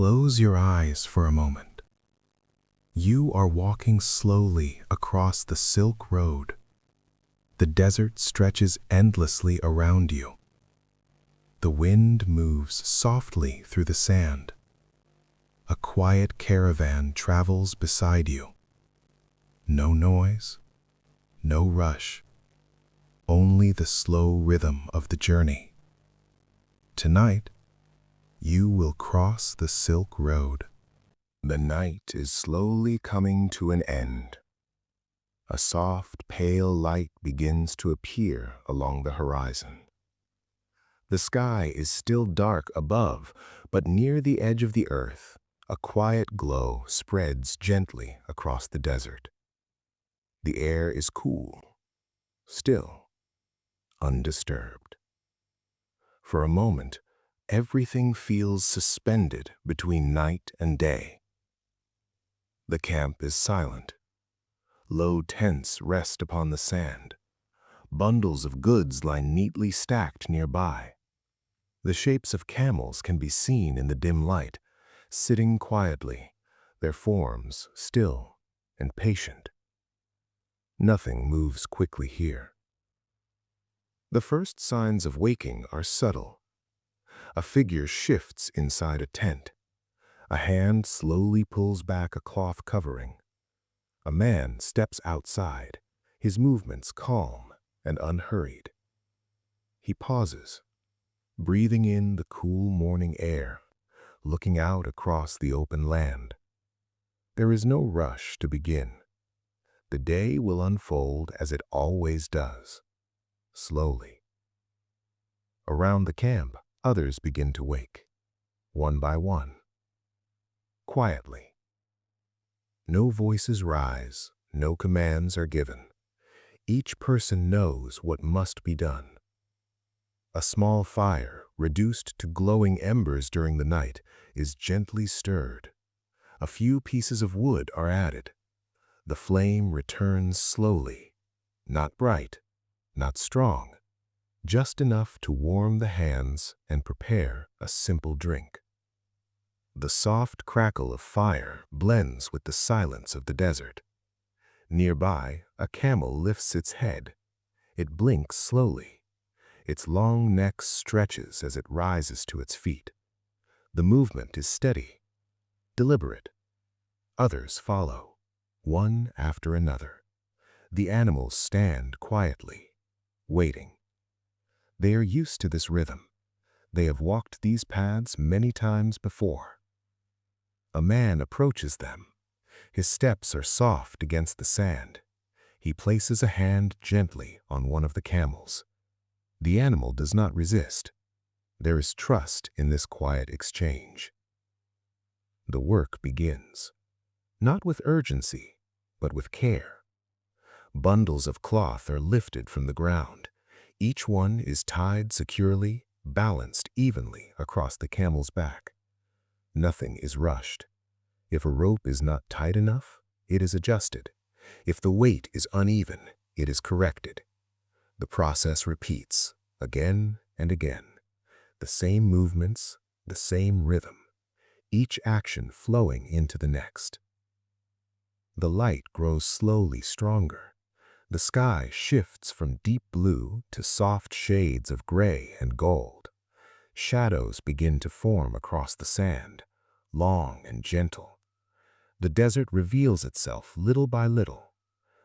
Close your eyes for a moment. You are walking slowly across the Silk Road. The desert stretches endlessly around you. The wind moves softly through the sand. A quiet caravan travels beside you. No noise, no rush, only the slow rhythm of the journey. Tonight, you will cross the Silk Road. The night is slowly coming to an end. A soft, pale light begins to appear along the horizon. The sky is still dark above, but near the edge of the earth, a quiet glow spreads gently across the desert. The air is cool, still, undisturbed. For a moment, everything feels suspended between night and day. The camp is silent. Low tents rest upon the sand. Bundles of goods lie neatly stacked nearby. The shapes of camels can be seen in the dim light, sitting quietly, their forms still and patient. Nothing moves quickly here. The first signs of waking are subtle. A figure shifts inside a tent. A hand slowly pulls back a cloth covering. A man steps outside, his movements calm and unhurried. He pauses, breathing in the cool morning air, looking out across the open land. There is no rush to begin. The day will unfold as it always does, slowly. Around the camp, others begin to wake, one by one, quietly. No voices rise, no commands are given. Each person knows what must be done. A small fire, reduced to glowing embers during the night, is gently stirred. A few pieces of wood are added. The flame returns slowly, not bright, not strong, just enough to warm the hands and prepare a simple drink. The soft crackle of fire blends with the silence of the desert. Nearby, a camel lifts its head. It blinks slowly. Its long neck stretches as it rises to its feet. The movement is steady, deliberate. Others follow, one after another. The animals stand quietly, waiting. They are used to this rhythm. They have walked these paths many times before. A man approaches them. His steps are soft against the sand. He places a hand gently on one of the camels. The animal does not resist. There is trust in this quiet exchange. The work begins, not with urgency, but with care. Bundles of cloth are lifted from the ground. Each one is tied securely, balanced evenly across the camel's back. Nothing is rushed. If a rope is not tight enough, it is adjusted. If the weight is uneven, it is corrected. The process repeats again and again. The same movements, the same rhythm, each action flowing into the next. The light grows slowly stronger. The sky shifts from deep blue to soft shades of gray and gold. Shadows begin to form across the sand, long and gentle. The desert reveals itself little by little.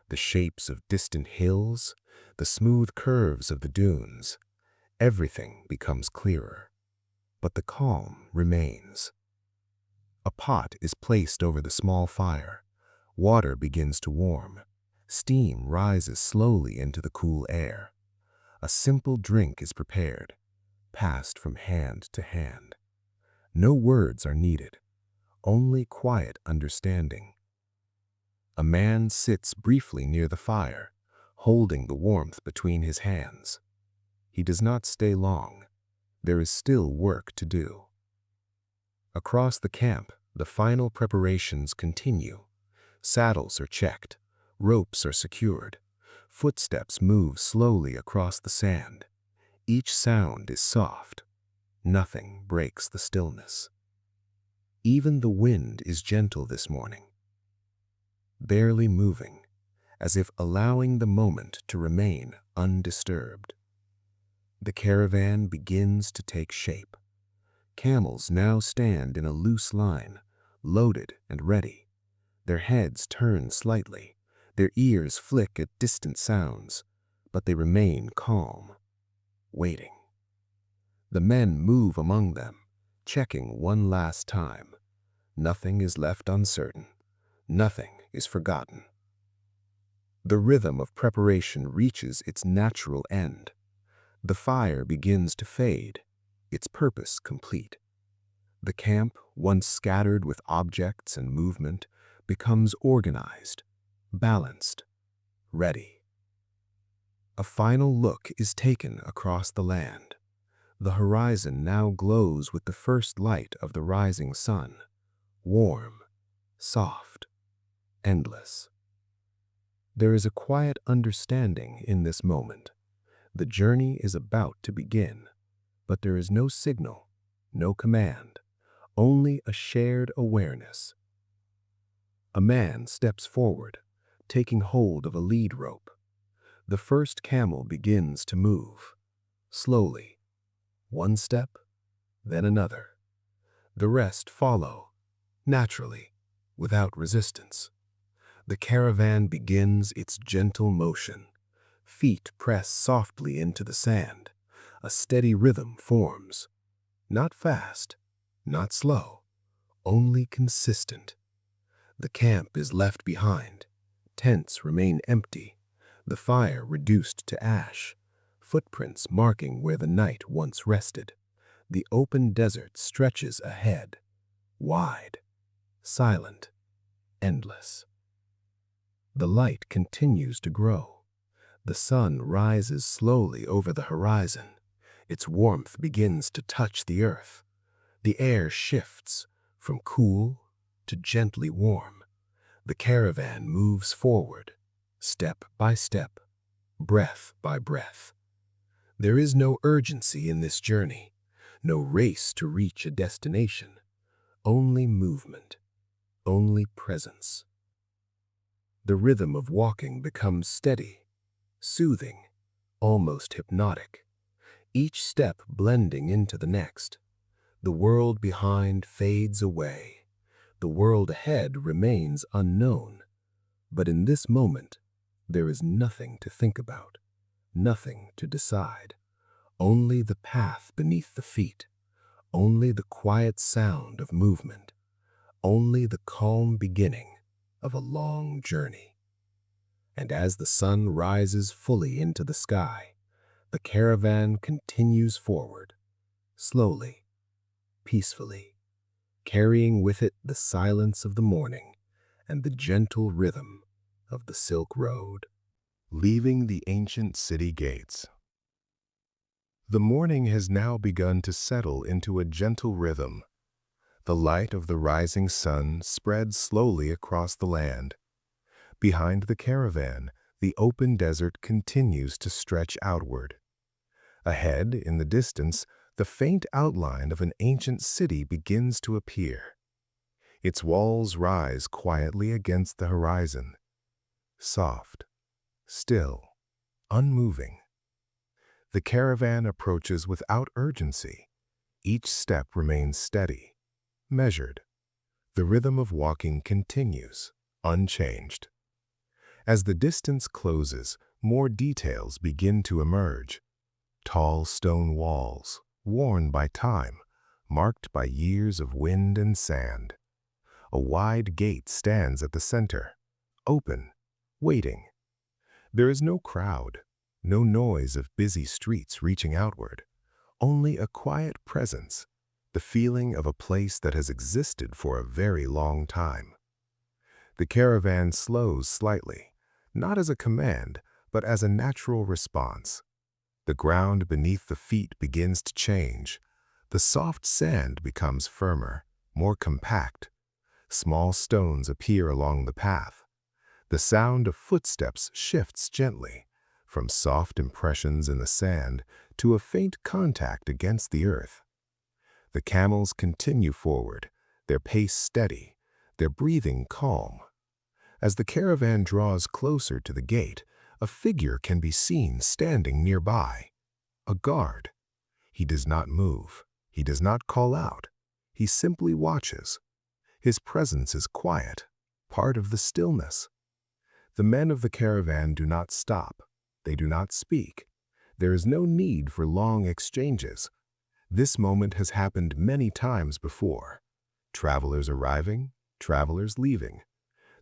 The shapes of distant hills, the smooth curves of the dunes, everything becomes clearer. But the calm remains. A pot is placed over the small fire. Water begins to warm. Steam rises slowly into the cool air. A simple drink is prepared, passed from hand to hand. No words are needed, only quiet understanding. A man sits briefly near the fire, holding the warmth between his hands. He does not stay long. There is still work to do. Across the camp, the final preparations continue. Saddles are checked. Ropes are secured. Footsteps move slowly across the sand. Each sound is soft. Nothing breaks the stillness. Even the wind is gentle this morning, barely moving, as if allowing the moment to remain undisturbed. The caravan begins to take shape. Camels now stand in a loose line, loaded and ready. Their heads turn slightly, their ears flick at distant sounds, but they remain calm, waiting. The men move among them, checking one last time. Nothing is left uncertain. Nothing is forgotten. The rhythm of preparation reaches its natural end. The fire begins to fade, its purpose complete. The camp, once scattered with objects and movement, becomes organized, balanced, ready. A final look is taken across the land. The horizon now glows with the first light of the rising sun, warm, soft, endless. There is a quiet understanding in this moment. The journey is about to begin, but there is no signal, no command, only a shared awareness. A man steps forward, taking hold of a lead rope. The first camel begins to move, slowly, one step, then another. The rest follow, naturally, without resistance. The caravan begins its gentle motion. Feet press softly into the sand. A steady rhythm forms. Not fast, not slow, only consistent. The camp is left behind. Tents remain empty. The fire reduced to ash. Footprints marking where the night once rested. The open desert stretches ahead, wide, silent, endless. The light continues to grow. The sun rises slowly over the horizon. Its warmth begins to touch the earth. The air shifts from cool to gently warm. The caravan moves forward, step by step, breath by breath. There is no urgency in this journey, no race to reach a destination, only movement, only presence. The rhythm of walking becomes steady, soothing, almost hypnotic, each step blending into the next. The world behind fades away. The world ahead remains unknown. But in this moment, there is nothing to think about, nothing to decide. Only the path beneath the feet, only the quiet sound of movement, only the calm beginning of a long journey. And as the sun rises fully into the sky, the caravan continues forward, slowly, peacefully, carrying with it the silence of the morning and the gentle rhythm of the Silk Road. Leaving the ancient city gates. The morning has now begun to settle into a gentle rhythm. The light of the rising sun spreads slowly across the land. Behind the caravan, the open desert continues to stretch outward. Ahead, in the distance, the faint outline of an ancient city begins to appear. Its walls rise quietly against the horizon, soft, still, unmoving. The caravan approaches without urgency. Each step remains steady, measured. The rhythm of walking continues, unchanged. As the distance closes, more details begin to emerge. Tall stone walls, worn by time, marked by years of wind and sand. A wide gate stands at the center, open, waiting. There is no crowd, no noise of busy streets reaching outward, only a quiet presence, the feeling of a place that has existed for a very long time. The caravan slows slightly, not as a command, but as a natural response. The ground beneath the feet begins to change. The soft sand becomes firmer, more compact. Small stones appear along the path. The sound of footsteps shifts gently, from soft impressions in the sand to a faint contact against the earth. The camels continue forward, their pace steady, their breathing calm. As the caravan draws closer to the gate, a figure can be seen standing nearby, a guard. He does not move. He does not call out. He simply watches. His presence is quiet, part of the stillness. The men of the caravan do not stop. They do not speak. There is no need for long exchanges. This moment has happened many times before. Travelers arriving, travelers leaving.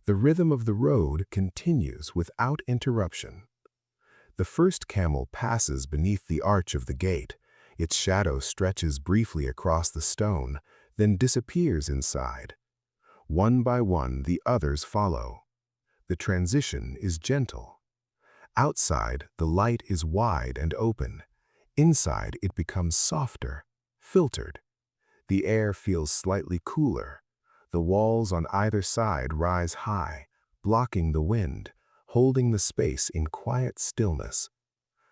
The rhythm of the road continues without interruption. The first camel passes beneath the arch of the gate. Its shadow stretches briefly across the stone, then disappears inside. One by one, the others follow. The transition is gentle. Outside, the light is wide and open. Inside, it becomes softer, filtered. The air feels slightly cooler. The walls on either side rise high, blocking the wind, holding the space in quiet stillness.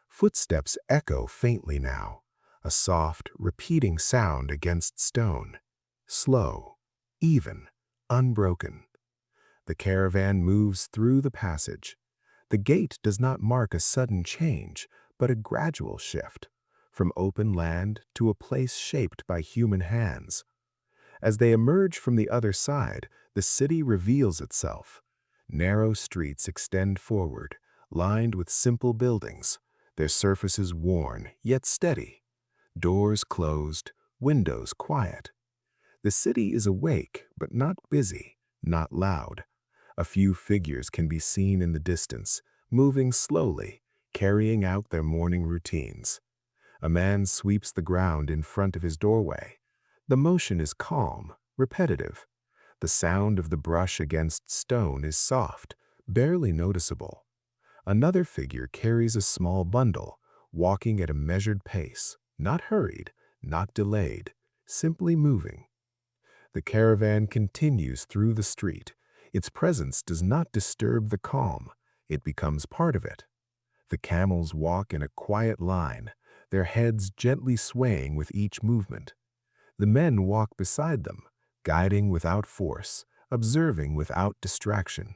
Footsteps echo faintly now, a soft, repeating sound against stone. Slow, even, unbroken. The caravan moves through the passage. The gate does not mark a sudden change, but a gradual shift, from open land to a place shaped by human hands. As they emerge from the other side, the city reveals itself. Narrow streets extend forward, lined with simple buildings, their surfaces worn yet steady. Doors closed, windows quiet. The city is awake, but not busy, not loud. A few figures can be seen in the distance, moving slowly, carrying out their morning routines. A man sweeps the ground in front of his doorway. The motion is calm, repetitive. The sound of the brush against stone is soft, barely noticeable. Another figure carries a small bundle, walking at a measured pace, not hurried, not delayed, simply moving. The caravan continues through the street. Its presence does not disturb the calm. It becomes part of it. The camels walk in a quiet line, their heads gently swaying with each movement. The men walk beside them, guiding without force, observing without distraction.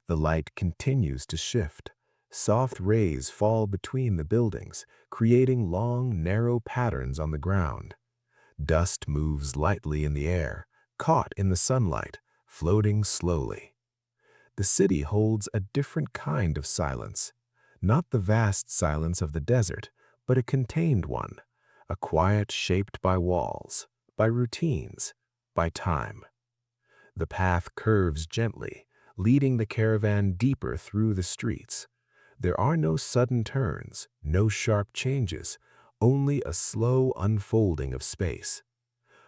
The light continues to shift. Soft rays fall between the buildings, creating long, narrow patterns on the ground. Dust moves lightly in the air, caught in the sunlight, floating slowly. The city holds a different kind of silence, not the vast silence of the desert, but a contained one, a quiet shaped by walls, by routines, by time. The path curves gently, leading the caravan deeper through the streets. There are no sudden turns, no sharp changes, only a slow unfolding of space.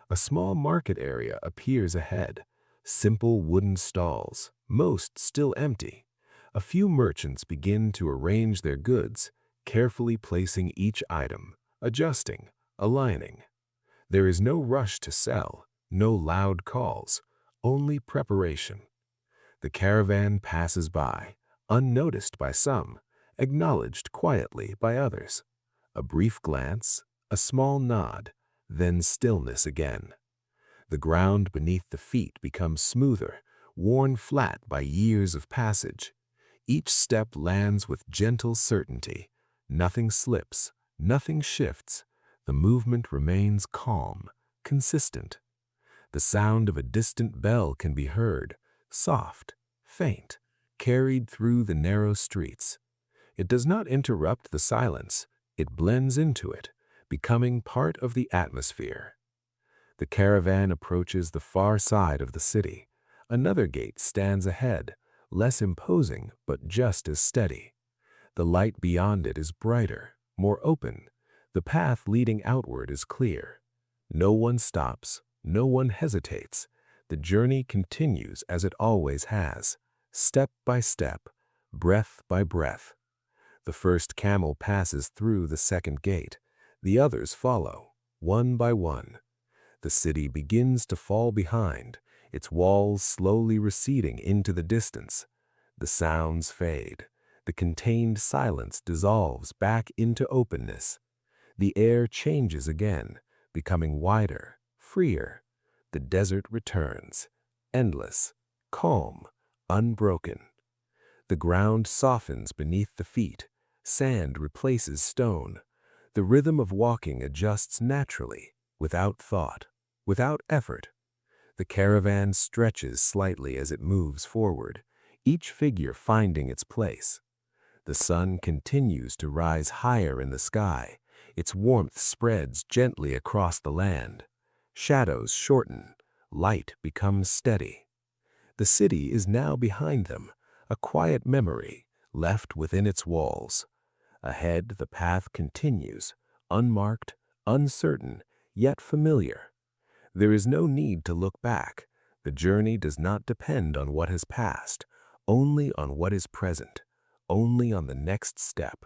A small market area appears ahead, simple wooden stalls, most still empty. A few merchants begin to arrange their goods, carefully placing each item, adjusting, aligning. There is no rush to sell, no loud calls, only preparation. The caravan passes by, unnoticed by some, acknowledged quietly by others. A brief glance, a small nod, then stillness again. The ground beneath the feet becomes smoother, worn flat by years of passage. Each step lands with gentle certainty. Nothing slips, nothing shifts. The movement remains calm, consistent. The sound of a distant bell can be heard, soft, faint, carried through the narrow streets. It does not interrupt the silence. It blends into it, becoming part of the atmosphere. The caravan approaches the far side of the city. Another gate stands ahead, less imposing but just as steady. The light beyond it is brighter, more open. The path leading outward is clear. No one stops, no one hesitates. The journey continues as it always has, step by step, breath by breath. The first camel passes through the second gate. The others follow, one by one. The city begins to fall behind, its walls slowly receding into the distance. The sounds fade. The contained silence dissolves back into openness. The air changes again, becoming wider, freer. The desert returns, endless, calm, unbroken. The ground softens beneath the feet, sand replaces stone. The rhythm of walking adjusts naturally, without thought, without effort. The caravan stretches slightly as it moves forward, each figure finding its place. The sun continues to rise higher in the sky. Its warmth spreads gently across the land. Shadows shorten, light becomes steady. The city is now behind them, a quiet memory left within its walls. Ahead, the path continues, unmarked, uncertain, yet familiar. There is no need to look back. The journey does not depend on what has passed, only on what is present, only on the next step.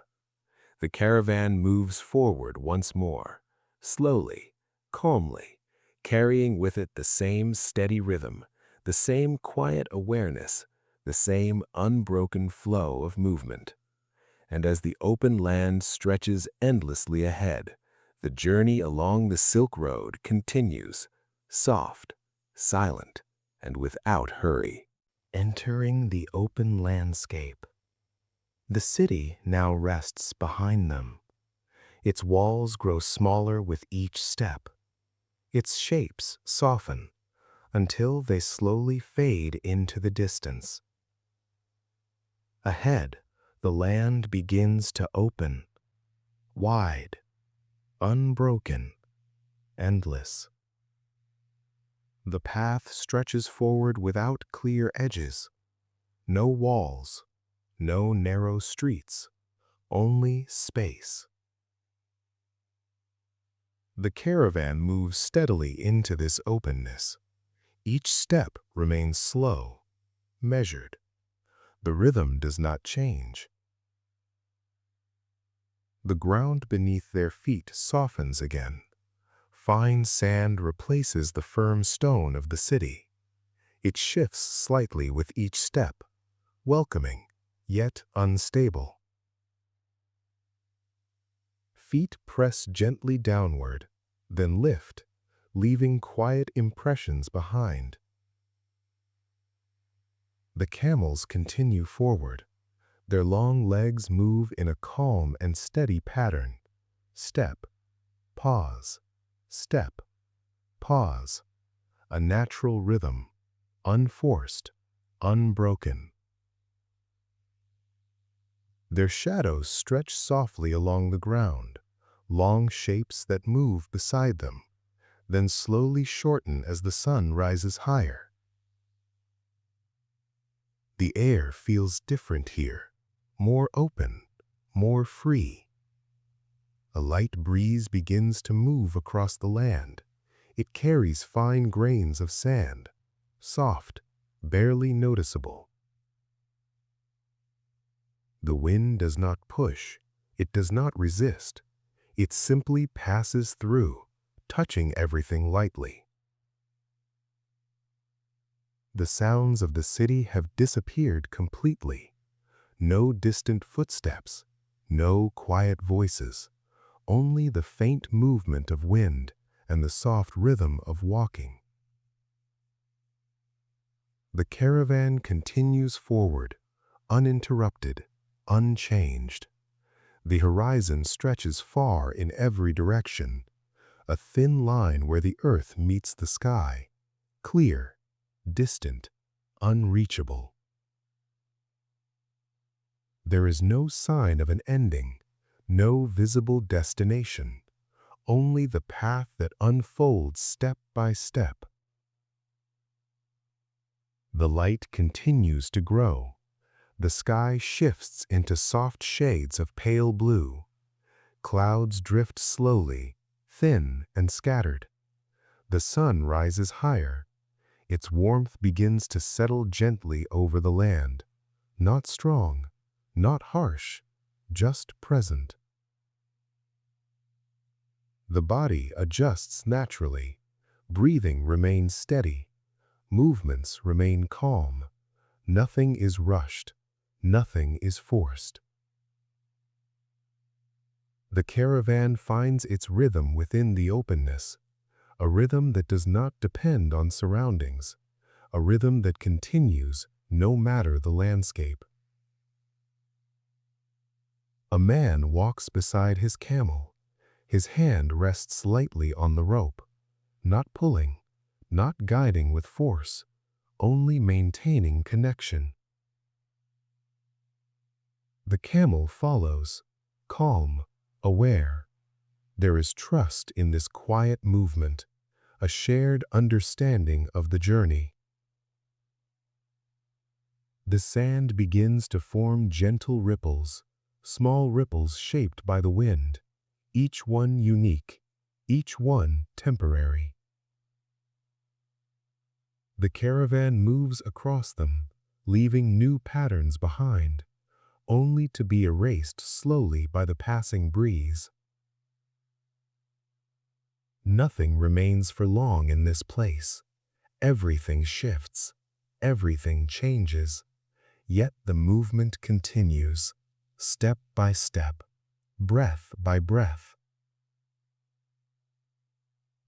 The caravan moves forward once more, slowly, calmly, carrying with it the same steady rhythm, the same quiet awareness, the same unbroken flow of movement. And as the open land stretches endlessly ahead, the journey along the Silk Road continues, soft, silent, and without hurry. Entering the open landscape. The city now rests behind them. Its walls grow smaller with each step. Its shapes soften until they slowly fade into the distance. Ahead, the land begins to open, wide, unbroken, endless. The path stretches forward without clear edges, no walls, no narrow streets, only space. The caravan moves steadily into this openness. Each step remains slow, measured. The rhythm does not change. The ground beneath their feet softens again. Fine sand replaces the firm stone of the city. It shifts slightly with each step, welcoming, yet unstable. Feet press gently downward, then lift, leaving quiet impressions behind. The camels continue forward. Their long legs move in a calm and steady pattern. Step, pause, step, pause. A natural rhythm, unforced, unbroken. Their shadows stretch softly along the ground, long shapes that move beside them, then slowly shorten as the sun rises higher. The air feels different here, more open, more free. A light breeze begins to move across the land. It carries fine grains of sand, soft, barely noticeable. The wind does not push, it does not resist. It simply passes through, touching everything lightly. The sounds of the city have disappeared completely. No distant footsteps, no quiet voices, only the faint movement of wind and the soft rhythm of walking. The caravan continues forward, uninterrupted, unchanged. The horizon stretches far in every direction, a thin line where the earth meets the sky, clear, distant, unreachable. There is no sign of an ending, no visible destination, only the path that unfolds step by step. The light continues to grow. The sky shifts into soft shades of pale blue. Clouds drift slowly, thin and scattered. The sun rises higher. Its warmth begins to settle gently over the land, not strong, not harsh, just present. The body adjusts naturally. Breathing remains steady. Movements remain calm. Nothing is rushed. Nothing is forced. The caravan finds its rhythm within the openness, a rhythm that does not depend on surroundings, a rhythm that continues no matter the landscape. A man walks beside his camel. His hand rests lightly on the rope, not pulling, not guiding with force, only maintaining connection. The camel follows, calm, aware. There is trust in this quiet movement, a shared understanding of the journey. The sand begins to form gentle ripples, small ripples shaped by the wind, each one unique, each one temporary. The caravan moves across them, leaving new patterns behind, only to be erased slowly by the passing breeze. Nothing remains for long in this place. Everything shifts, everything changes, yet the movement continues, step by step, breath by breath.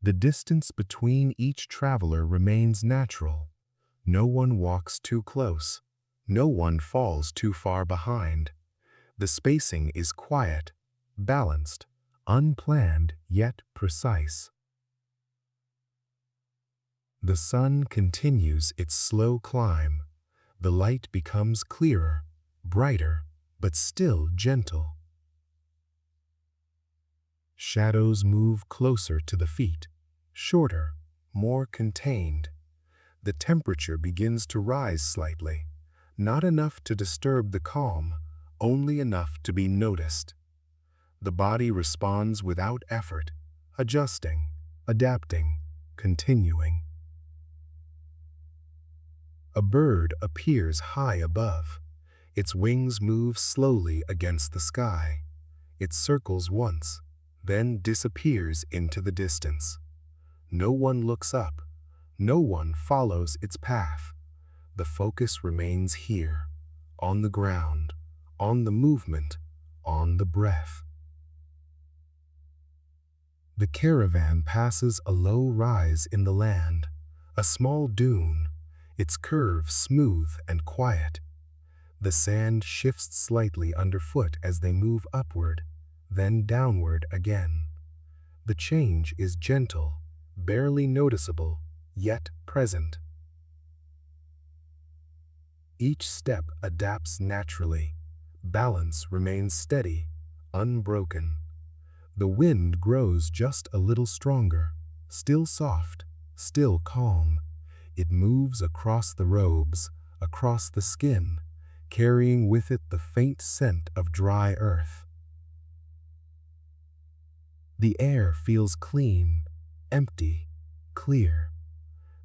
The distance between each traveler remains natural. No one walks too close. No one falls too far behind. The spacing is quiet, balanced, unplanned yet precise. The sun continues its slow climb. The light becomes clearer, brighter, but still gentle. Shadows move closer to the feet, shorter, more contained. The temperature begins to rise slightly, not enough to disturb the calm, only enough to be noticed. The body responds without effort, adjusting, adapting, continuing. A bird appears high above. Its wings move slowly against the sky. It circles once, then disappears into the distance. No one looks up. No one follows its path. The focus remains here, on the ground, on the movement, on the breath. The caravan passes a low rise in the land, a small dune, its curve smooth and quiet. The sand shifts slightly underfoot as they move upward, then downward again. The change is gentle, barely noticeable, yet present. Each step adapts naturally. Balance remains steady, unbroken. The wind grows just a little stronger, still soft, still calm. It moves across the robes, across the skin, carrying with it the faint scent of dry earth. The air feels clean, empty, clear.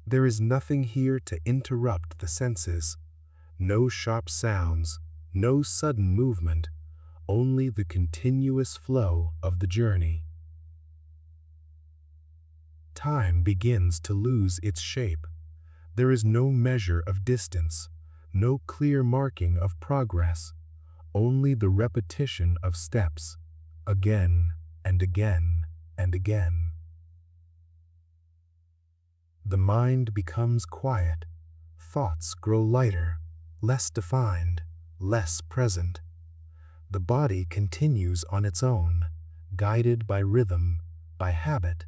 There is nothing here to interrupt the senses. No sharp sounds, no sudden movement, only the continuous flow of the journey. Time begins to lose its shape. There is no measure of distance, no clear marking of progress, only the repetition of steps, again and again and again. The mind becomes quiet. Thoughts grow lighter, less defined, less present. The body continues on its own, guided by rhythm, by habit,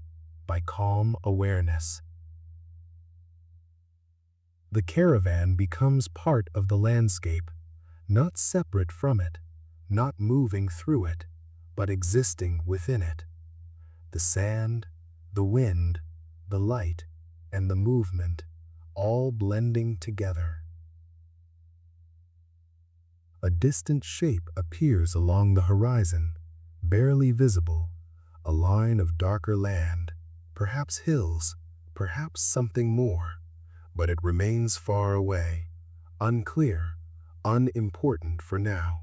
by calm awareness. The caravan becomes part of the landscape, not separate from it, not moving through it, but existing within it. The sand, the wind, the light, and the movement, all blending together. A distant shape appears along the horizon, barely visible, a line of darker land, perhaps hills, perhaps something more, but it remains far away, unclear, unimportant for now.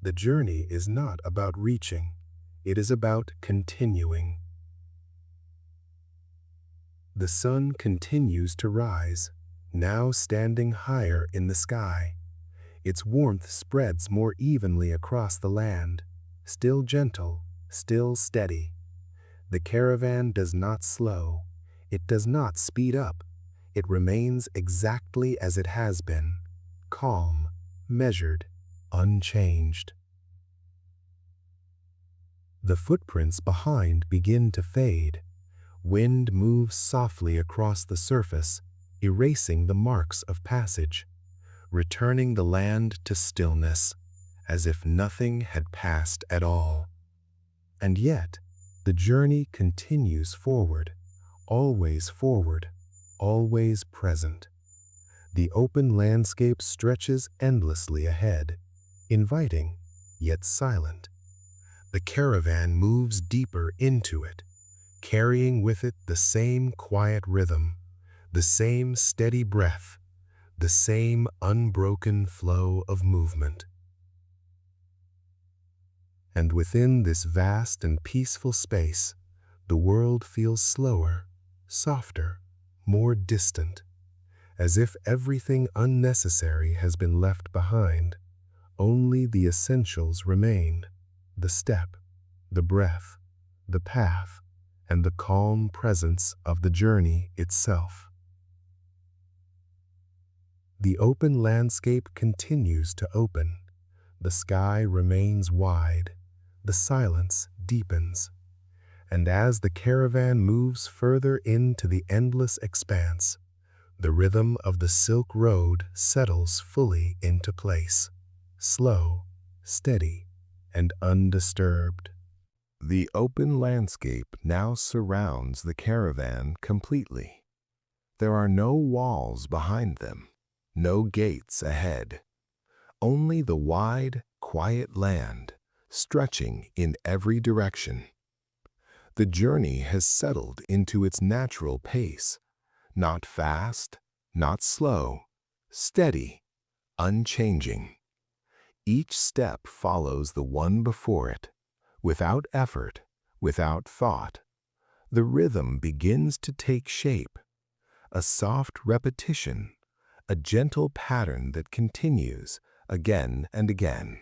The journey is not about reaching, it is about continuing. The sun continues to rise, now standing higher in the sky. Its warmth spreads more evenly across the land, still gentle, still steady. The caravan does not slow. It does not speed up. It remains exactly as it has been, calm, measured, unchanged. The footprints behind begin to fade. Wind moves softly across the surface, erasing the marks of passage, returning the land to stillness, as if nothing had passed at all. And yet, the journey continues forward, always present. The open landscape stretches endlessly ahead, inviting, yet silent. The caravan moves deeper into it, carrying with it the same quiet rhythm, the same steady breath, the same unbroken flow of movement. And within this vast and peaceful space, the world feels slower, softer, more distant, as if everything unnecessary has been left behind. Only the essentials remain: the step, the breath, the path, and the calm presence of the journey itself. The open landscape continues to open. The sky remains wide. The silence deepens. And as the caravan moves further into the endless expanse, the rhythm of the Silk Road settles fully into place, slow, steady, and undisturbed. The open landscape now surrounds the caravan completely. There are no walls behind them, no gates ahead, only the wide, quiet land stretching in every direction. The journey has settled into its natural pace, not fast, not slow, steady, unchanging. Each step follows the one before it, without effort, without thought. The rhythm begins to take shape, a soft repetition, a gentle pattern that continues again and again.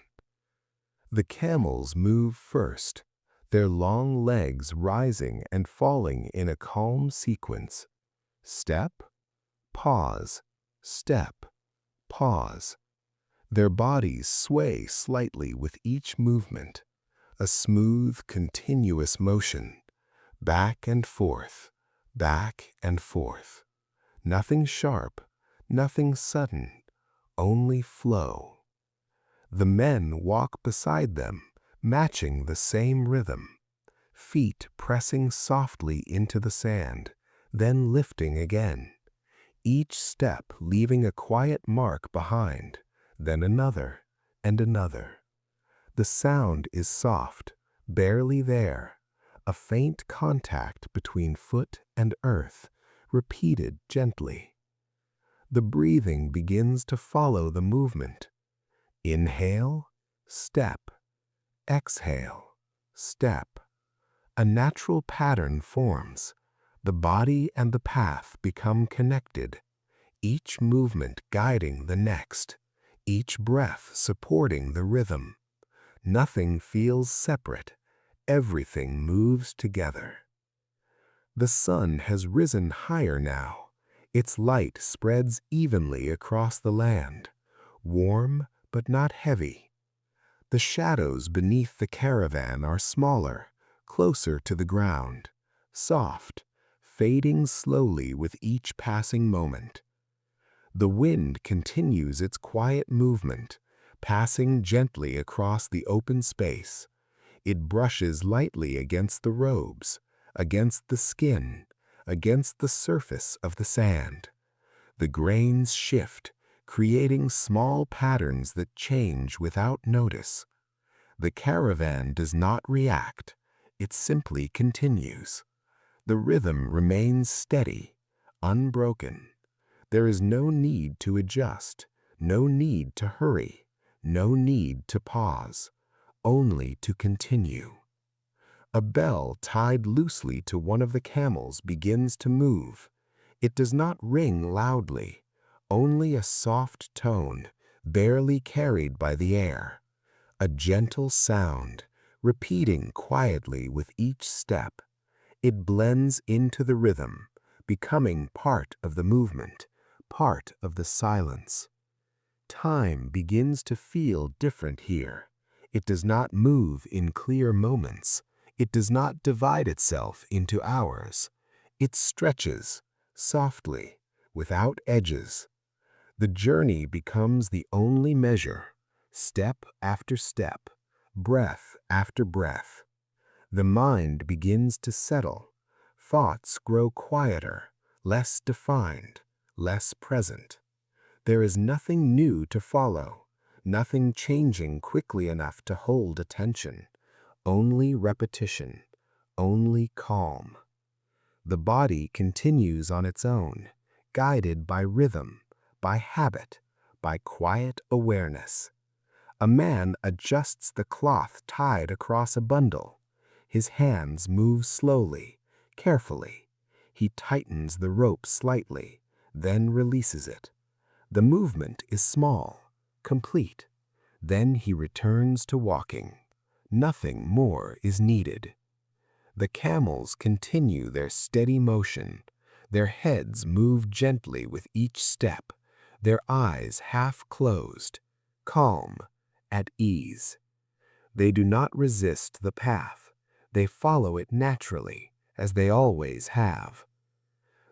The camels move first, their long legs rising and falling in a calm sequence. Step, pause, step, pause. Their bodies sway slightly with each movement, a smooth, continuous motion, back and forth, back and forth. Nothing sharp, nothing sudden, only flow. The men walk beside them, matching the same rhythm, feet pressing softly into the sand, then lifting again, each step leaving a quiet mark behind, then another and another. The sound is soft, barely there, a faint contact between foot and earth, repeated gently. The breathing begins to follow the movement. Inhale, step. Exhale, step. A natural pattern forms. The body and the path become connected, each movement guiding the next, each breath supporting the rhythm. Nothing feels separate. Everything moves together. The sun has risen higher now. Its light spreads evenly across the land, warm but not heavy. The shadows beneath the caravan are smaller, closer to the ground, soft, fading slowly with each passing moment. The wind continues its quiet movement, passing gently across the open space. It brushes lightly against the robes, against the skin, against the surface of the sand. The grains shift, creating small patterns that change without notice. The caravan does not react, it simply continues. The rhythm remains steady, unbroken. There is no need to adjust, no need to hurry, no need to pause, only to continue. A bell tied loosely to one of the camels begins to move. It does not ring loudly, only a soft tone, barely carried by the air. A gentle sound, repeating quietly with each step. It blends into the rhythm, becoming part of the movement, part of the silence. Time begins to feel different here. It does not move in clear moments. It does not divide itself into hours. It stretches, softly, without edges. The journey becomes the only measure, step after step, breath after breath. The mind begins to settle. Thoughts grow quieter, less defined, less present. There is nothing new to follow, nothing changing quickly enough to hold attention. Only repetition, only calm. The body continues on its own, guided by rhythm, by habit, by quiet awareness. A man adjusts the cloth tied across a bundle. His hands move slowly, carefully. He tightens the rope slightly, then releases it. The movement is small, complete. Then he returns to walking. Nothing more is needed. The camels continue their steady motion. Their heads move gently with each step, their eyes half closed, calm, at ease. They do not resist the path. They follow it naturally, as they always have.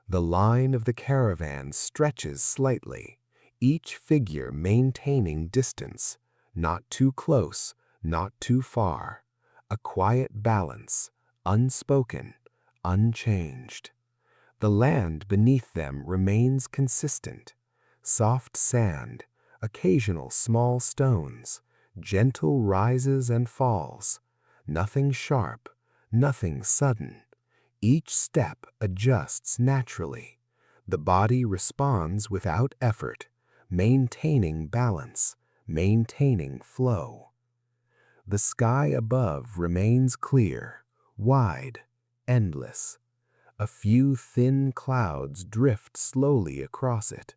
The line of the caravan stretches slightly, each figure maintaining distance, not too close, not too far, a quiet balance, unspoken, unchanged. The land beneath them remains consistent, soft sand, occasional small stones, gentle rises and falls, nothing sharp, nothing sudden. Each step adjusts naturally. The body responds without effort, maintaining balance, maintaining flow. The sky above remains clear, wide, endless. A few thin clouds drift slowly across it.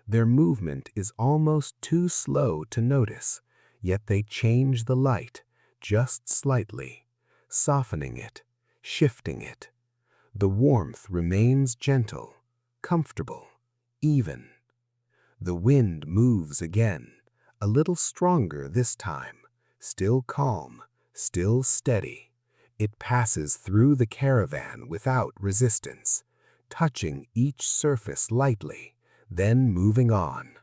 Their movement is almost too slow to notice, yet they change the light just slightly, softening it, shifting it. The warmth remains gentle, comfortable, even. The wind moves again, a little stronger this time, still calm, still steady. It passes through the caravan without resistance, touching each surface lightly, then moving on.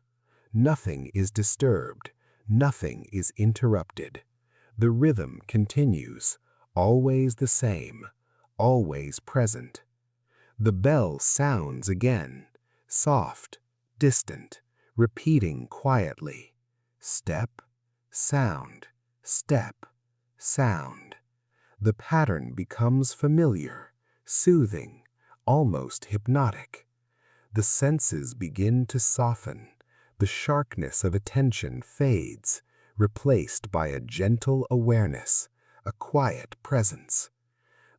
Nothing is disturbed, nothing is interrupted. The rhythm continues, always the same, always present. The bell sounds again, soft, distant, repeating quietly. Step, sound, step, sound. The pattern becomes familiar, soothing, almost hypnotic. The senses begin to soften. The sharpness of attention fades, replaced by a gentle awareness, a quiet presence.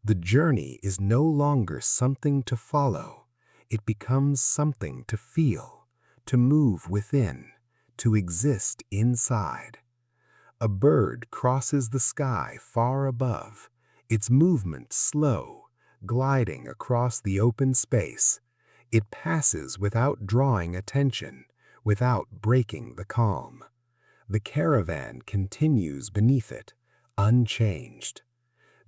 The journey is no longer something to follow. It becomes something to feel, to move within, to exist inside. A bird crosses the sky far above, its movement slow, gliding across the open space. It passes without drawing attention, without breaking the calm. The caravan continues beneath it, unchanged.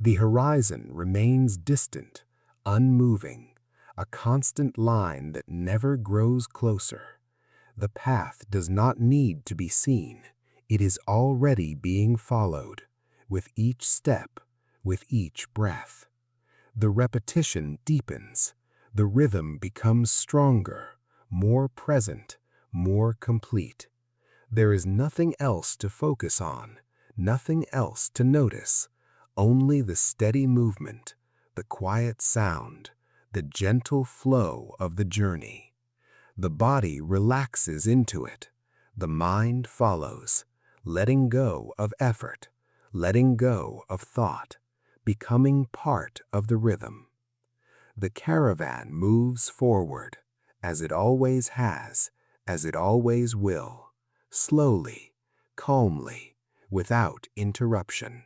The horizon remains distant, unmoving, a constant line that never grows closer. The path does not need to be seen. It is already being followed, with each step, with each breath. The repetition deepens. The rhythm becomes stronger, more present, more complete. There is nothing else to focus on, nothing else to notice. Only the steady movement, the quiet sound, the gentle flow of the journey. The body relaxes into it. The mind follows, letting go of effort, letting go of thought, becoming part of the rhythm. The caravan moves forward, as it always has, as it always will, slowly, calmly, without interruption.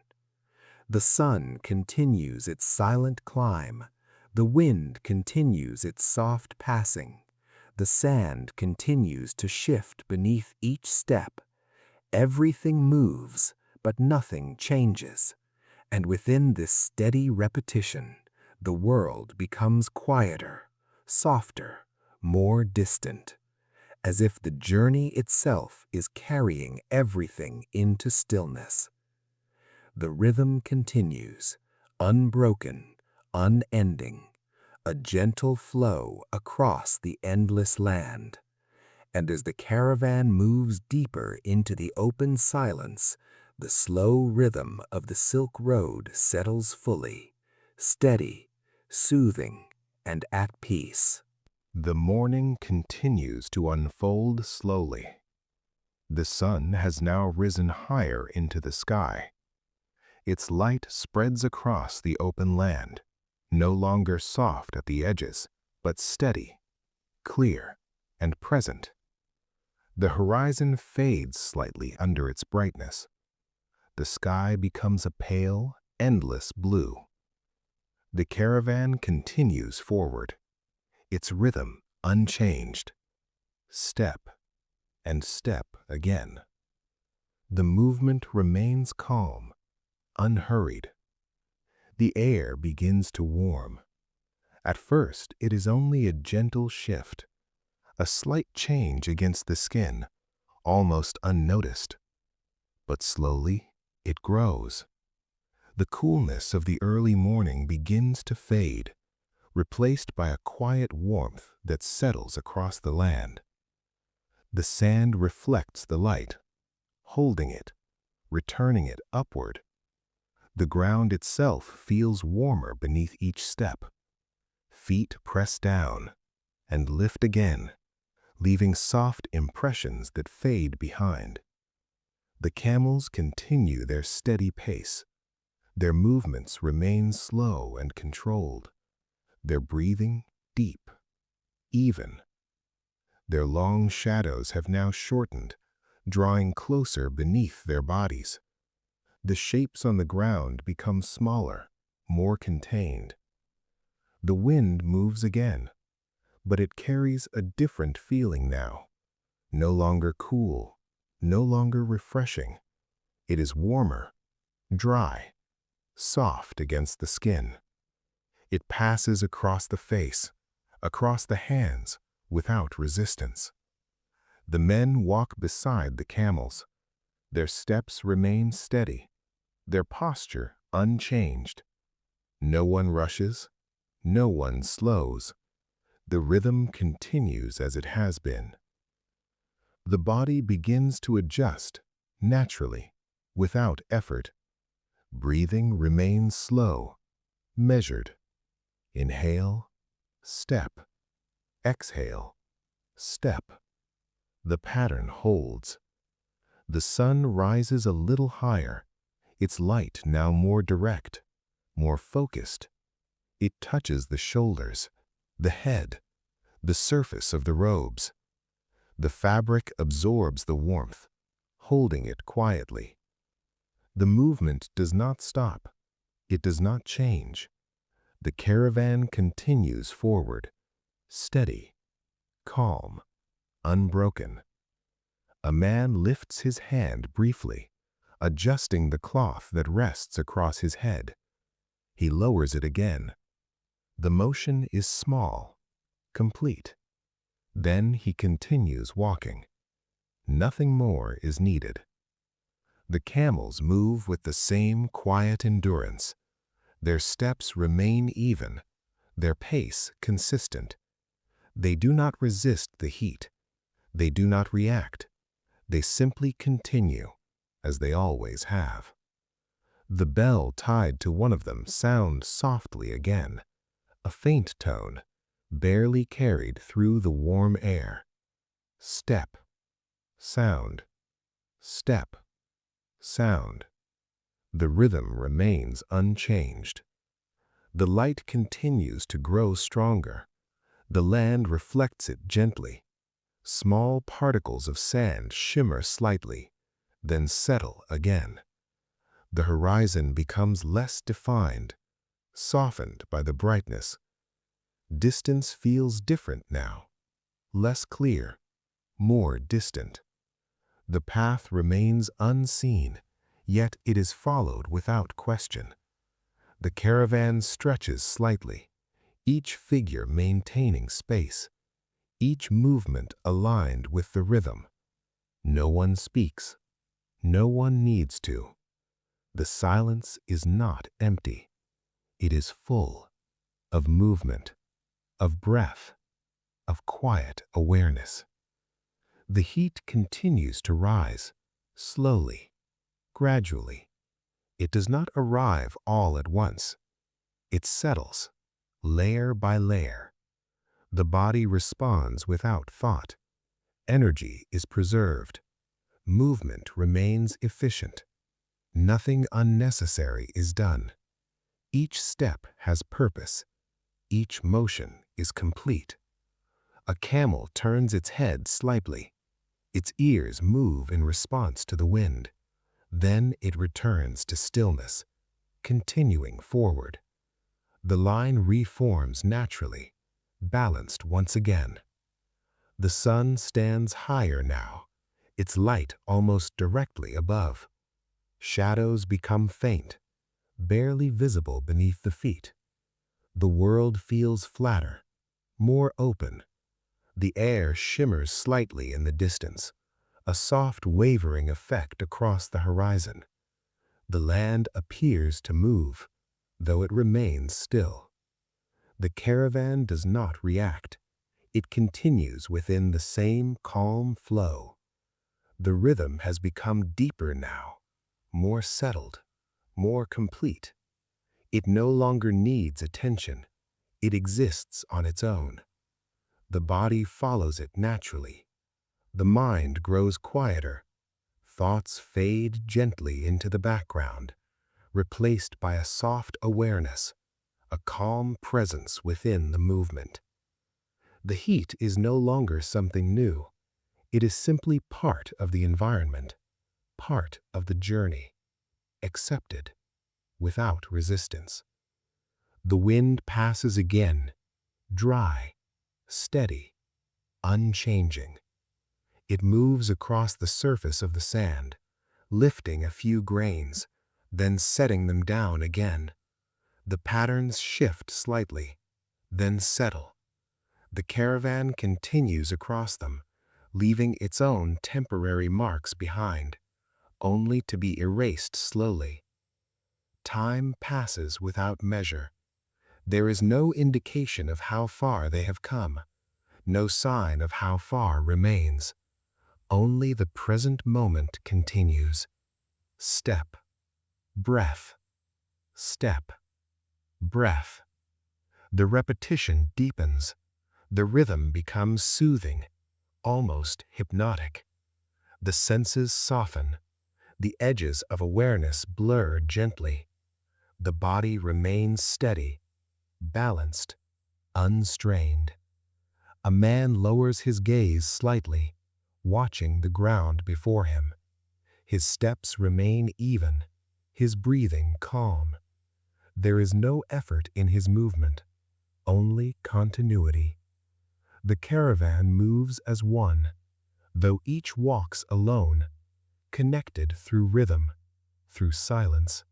The sun continues its silent climb, The wind continues its soft passing. The sand continues to shift beneath each step. Everything moves, but nothing changes. And within this steady repetition, the world becomes quieter, softer, more distant, as if the journey itself is carrying everything into stillness. The rhythm continues, unbroken, unending, a gentle flow across the endless land. And as the caravan moves deeper into the open silence, the slow rhythm of the Silk Road settles fully, steady, soothing, and at peace. The morning continues to unfold slowly. The sun has now risen higher into the sky. Its light spreads across the open land, no longer soft at the edges, but steady, clear, and present. The horizon fades slightly under its brightness. The sky becomes a pale, endless blue. The caravan continues forward, its rhythm unchanged, step and step again. The movement remains calm, unhurried. The air begins to warm. At first, it is only a gentle shift, a slight change against the skin, almost unnoticed. But slowly, it grows. The coolness of the early morning begins to fade, replaced by a quiet warmth that settles across the land. The sand reflects the light, holding it, returning it upward. The ground itself feels warmer beneath each step. Feet press down and lift again, leaving soft impressions that fade behind. The camels continue their steady pace. Their movements remain slow and controlled. Their breathing deep, even. Their long shadows have now shortened, drawing closer beneath their bodies. The shapes on the ground become smaller, more contained. The wind moves again, but it carries a different feeling now. No longer cool, no longer refreshing. It is warmer, dry, soft against the skin. It passes across the face, across the hands, without resistance. The men walk beside the camels. Their steps remain steady, their posture unchanged. No one rushes, no one slows. The rhythm continues as it has been. The body begins to adjust, naturally, without effort. Breathing remains slow, measured. Inhale, step. Exhale, step. The pattern holds. The sun rises a little higher, its light now more direct, more focused. It touches the shoulders, the head, the surface of the robes. The fabric absorbs the warmth, holding it quietly. The movement does not stop. It does not change. The caravan continues forward, steady, calm, unbroken. A man lifts his hand briefly, adjusting the cloth that rests across his head. He lowers it again. The motion is small, complete. Then he continues walking. Nothing more is needed. The camels move with the same quiet endurance. Their steps remain even, their pace consistent. They do not resist the heat. They do not react. They simply continue, as they always have. The bell tied to one of them sounds softly again, a faint tone, barely carried through the warm air. Step, sound, step, sound. The rhythm remains unchanged. The light continues to grow stronger. The land reflects it gently. Small particles of sand shimmer slightly, then settle again. The horizon becomes less defined, softened by the brightness. Distance feels different now, less clear, more distant. The path remains unseen, yet it is followed without question. The caravan stretches slightly, each figure maintaining space, each movement aligned with the rhythm. No one speaks. No one needs to. The silence is not empty. It is full of movement, of breath, of quiet awareness. The heat continues to rise, slowly, gradually. It does not arrive all at once. It settles, layer by layer. The body responds without thought. Energy is preserved. Movement remains efficient. Nothing unnecessary is done. Each step has purpose. Each motion is complete. A camel turns its head slightly. Its ears move in response to the wind. Then it returns to stillness, continuing forward. The line reforms naturally, balanced once again. The sun stands higher now, its light almost directly above. Shadows become faint, barely visible beneath the feet. The world feels flatter, more open. The air shimmers slightly in the distance, a soft wavering effect across the horizon. The land appears to move, though it remains still. The caravan does not react. It continues within the same calm flow. The rhythm has become deeper now, more settled, more complete. It no longer needs attention. It exists on its own. The body follows it naturally. The mind grows quieter. Thoughts fade gently into the background, replaced by a soft awareness, a calm presence within the movement. The heat is no longer something new. It is simply part of the environment, part of the journey, accepted, without resistance. The wind passes again, dry, steady, unchanging. It moves across the surface of the sand, lifting a few grains, then setting them down again. The patterns shift slightly, then settle. The caravan continues across them, leaving its own temporary marks behind, only to be erased slowly. Time passes without measure. There is no indication of how far they have come, no sign of how far remains. Only the present moment continues. Step, breath, step, breath. The repetition deepens. The rhythm becomes soothing, almost hypnotic. The senses soften. The edges of awareness blur gently. The body remains steady, balanced, unstrained. A man lowers his gaze slightly, watching the ground before him. His steps remain even, his breathing calm. There is no effort in his movement, only continuity. The caravan moves as one, though each walks alone, connected through rhythm, through silence,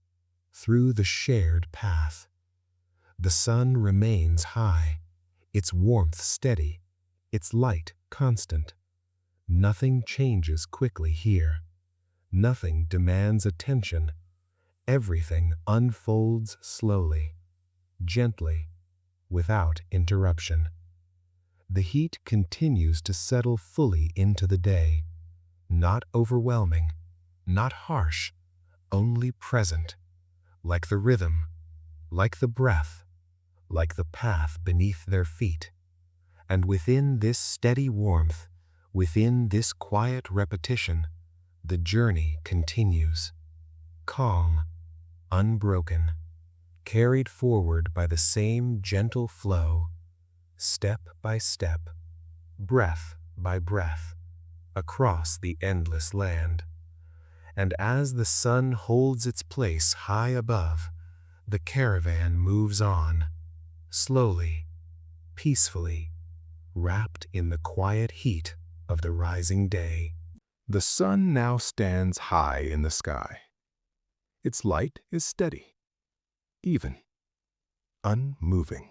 through the shared path. The sun remains high, its warmth steady, its light constant. Nothing changes quickly here. Nothing demands attention. Everything unfolds slowly, gently, without interruption. The heat continues to settle fully into the day, not overwhelming, not harsh, only present, like the rhythm, like the breath, like the path beneath their feet. And within this steady warmth, within this quiet repetition, the journey continues, calm, unbroken, carried forward by the same gentle flow, step by step, breath by breath, across the endless land. And as the sun holds its place high above, the caravan moves on, slowly, peacefully, wrapped in the quiet heat of the rising day. The sun now stands high in the sky. Its light is steady, even, unmoving.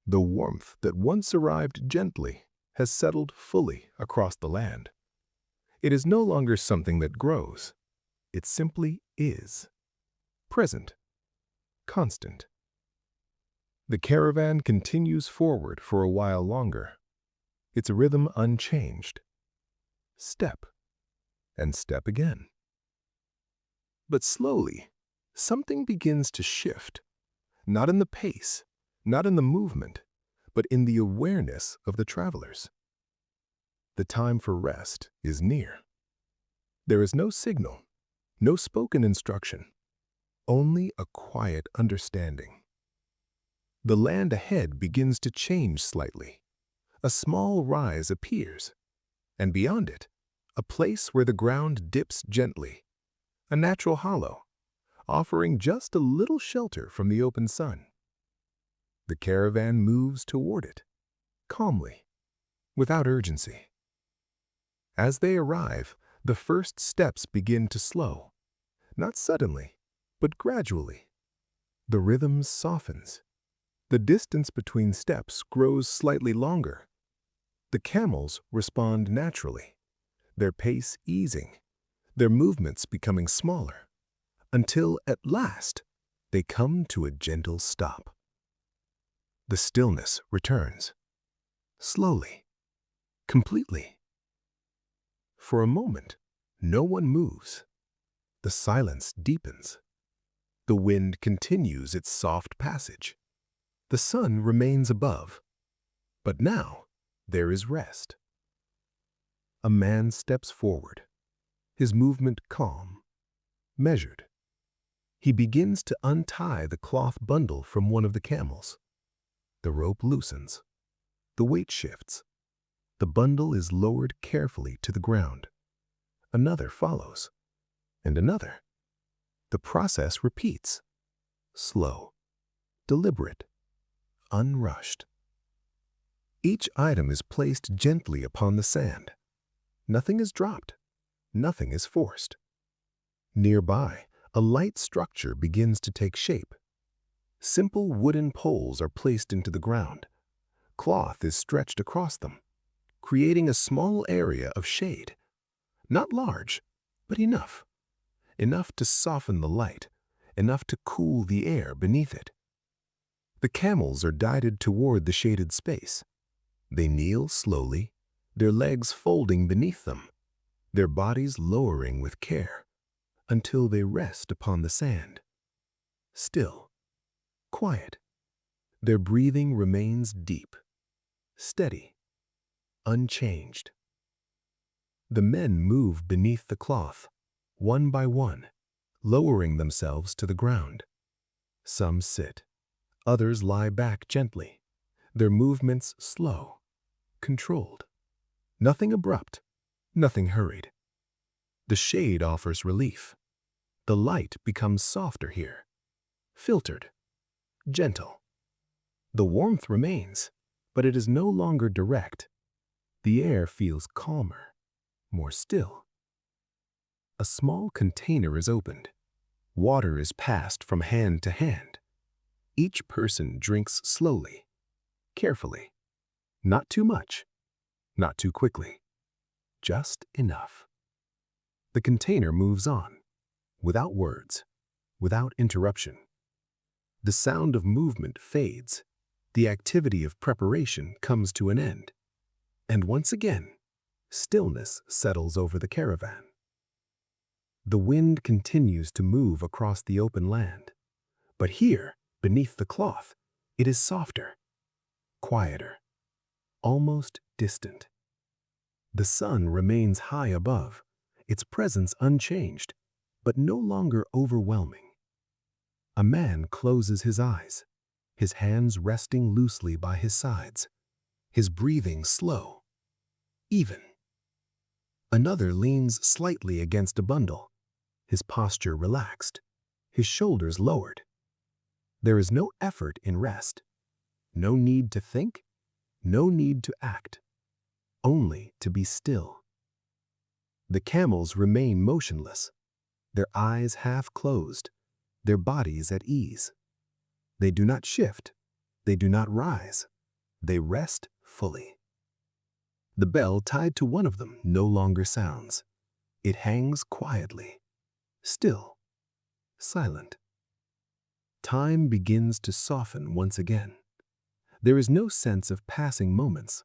The warmth that once arrived gently has settled fully across the land. It is no longer something that grows. It simply is. Present. Constant. The caravan continues forward for a while longer, its rhythm unchanged. Step, and step again. But slowly, something begins to shift, not in the pace, not in the movement, but in the awareness of the travelers. The time for rest is near. There is no signal, no spoken instruction, only a quiet understanding. The land ahead begins to change slightly. A small rise appears, and beyond it, a place where the ground dips gently, a natural hollow, offering just a little shelter from the open sun. The caravan moves toward it, calmly, without urgency. As they arrive, the first steps begin to slow, not suddenly, but gradually. The rhythm softens. The distance between steps grows slightly longer. The camels respond naturally, their pace easing, their movements becoming smaller, until at last they come to a gentle stop. The stillness returns, slowly, completely. For a moment, no one moves. The silence deepens. The wind continues its soft passage. The sun remains above. But now there is rest. A man steps forward, his movement calm, measured. He begins to untie the cloth bundle from one of the camels. The rope loosens. The weight shifts. The bundle is lowered carefully to the ground. Another follows, and another. The process repeats. Slow, deliberate, unrushed. Each item is placed gently upon the sand. Nothing is dropped. Nothing is forced. Nearby, a light structure begins to take shape. Simple wooden poles are placed into the ground. Cloth is stretched across them, creating a small area of shade. Not large, but enough. Enough to soften the light, enough to cool the air beneath it. The camels are guided toward the shaded space. They kneel slowly, their legs folding beneath them, their bodies lowering with care, until they rest upon the sand. Still, quiet. Their breathing remains deep, steady, unchanged. The men move beneath the cloth, one by one, lowering themselves to the ground. Some sit, others lie back gently, their movements slow, controlled. Nothing abrupt, nothing hurried. The shade offers relief. The light becomes softer here, filtered, gentle. The warmth remains, but it is no longer direct. The air feels calmer, more still. A small container is opened. Water is passed from hand to hand. Each person drinks slowly, carefully. Not too much, not too quickly. Just enough. The container moves on, without words, without interruption. The sound of movement fades. The activity of preparation comes to an end. And once again, stillness settles over the caravan. The wind continues to move across the open land. But here, beneath the cloth, it is softer, quieter, almost distant. The sun remains high above, its presence unchanged, but no longer overwhelming. A man closes his eyes, his hands resting loosely by his sides, his breathing slow, even. Another leans slightly against a bundle, his posture relaxed, his shoulders lowered. There is no effort in rest, No need to think, no need to act, only to be still. The camels remain motionless, their eyes half closed, their bodies at ease. They do not shift, they do not rise, they rest fully. The bell tied to one of them no longer sounds. It hangs quietly, still, silent. Time begins to soften once again. There is no sense of passing moments,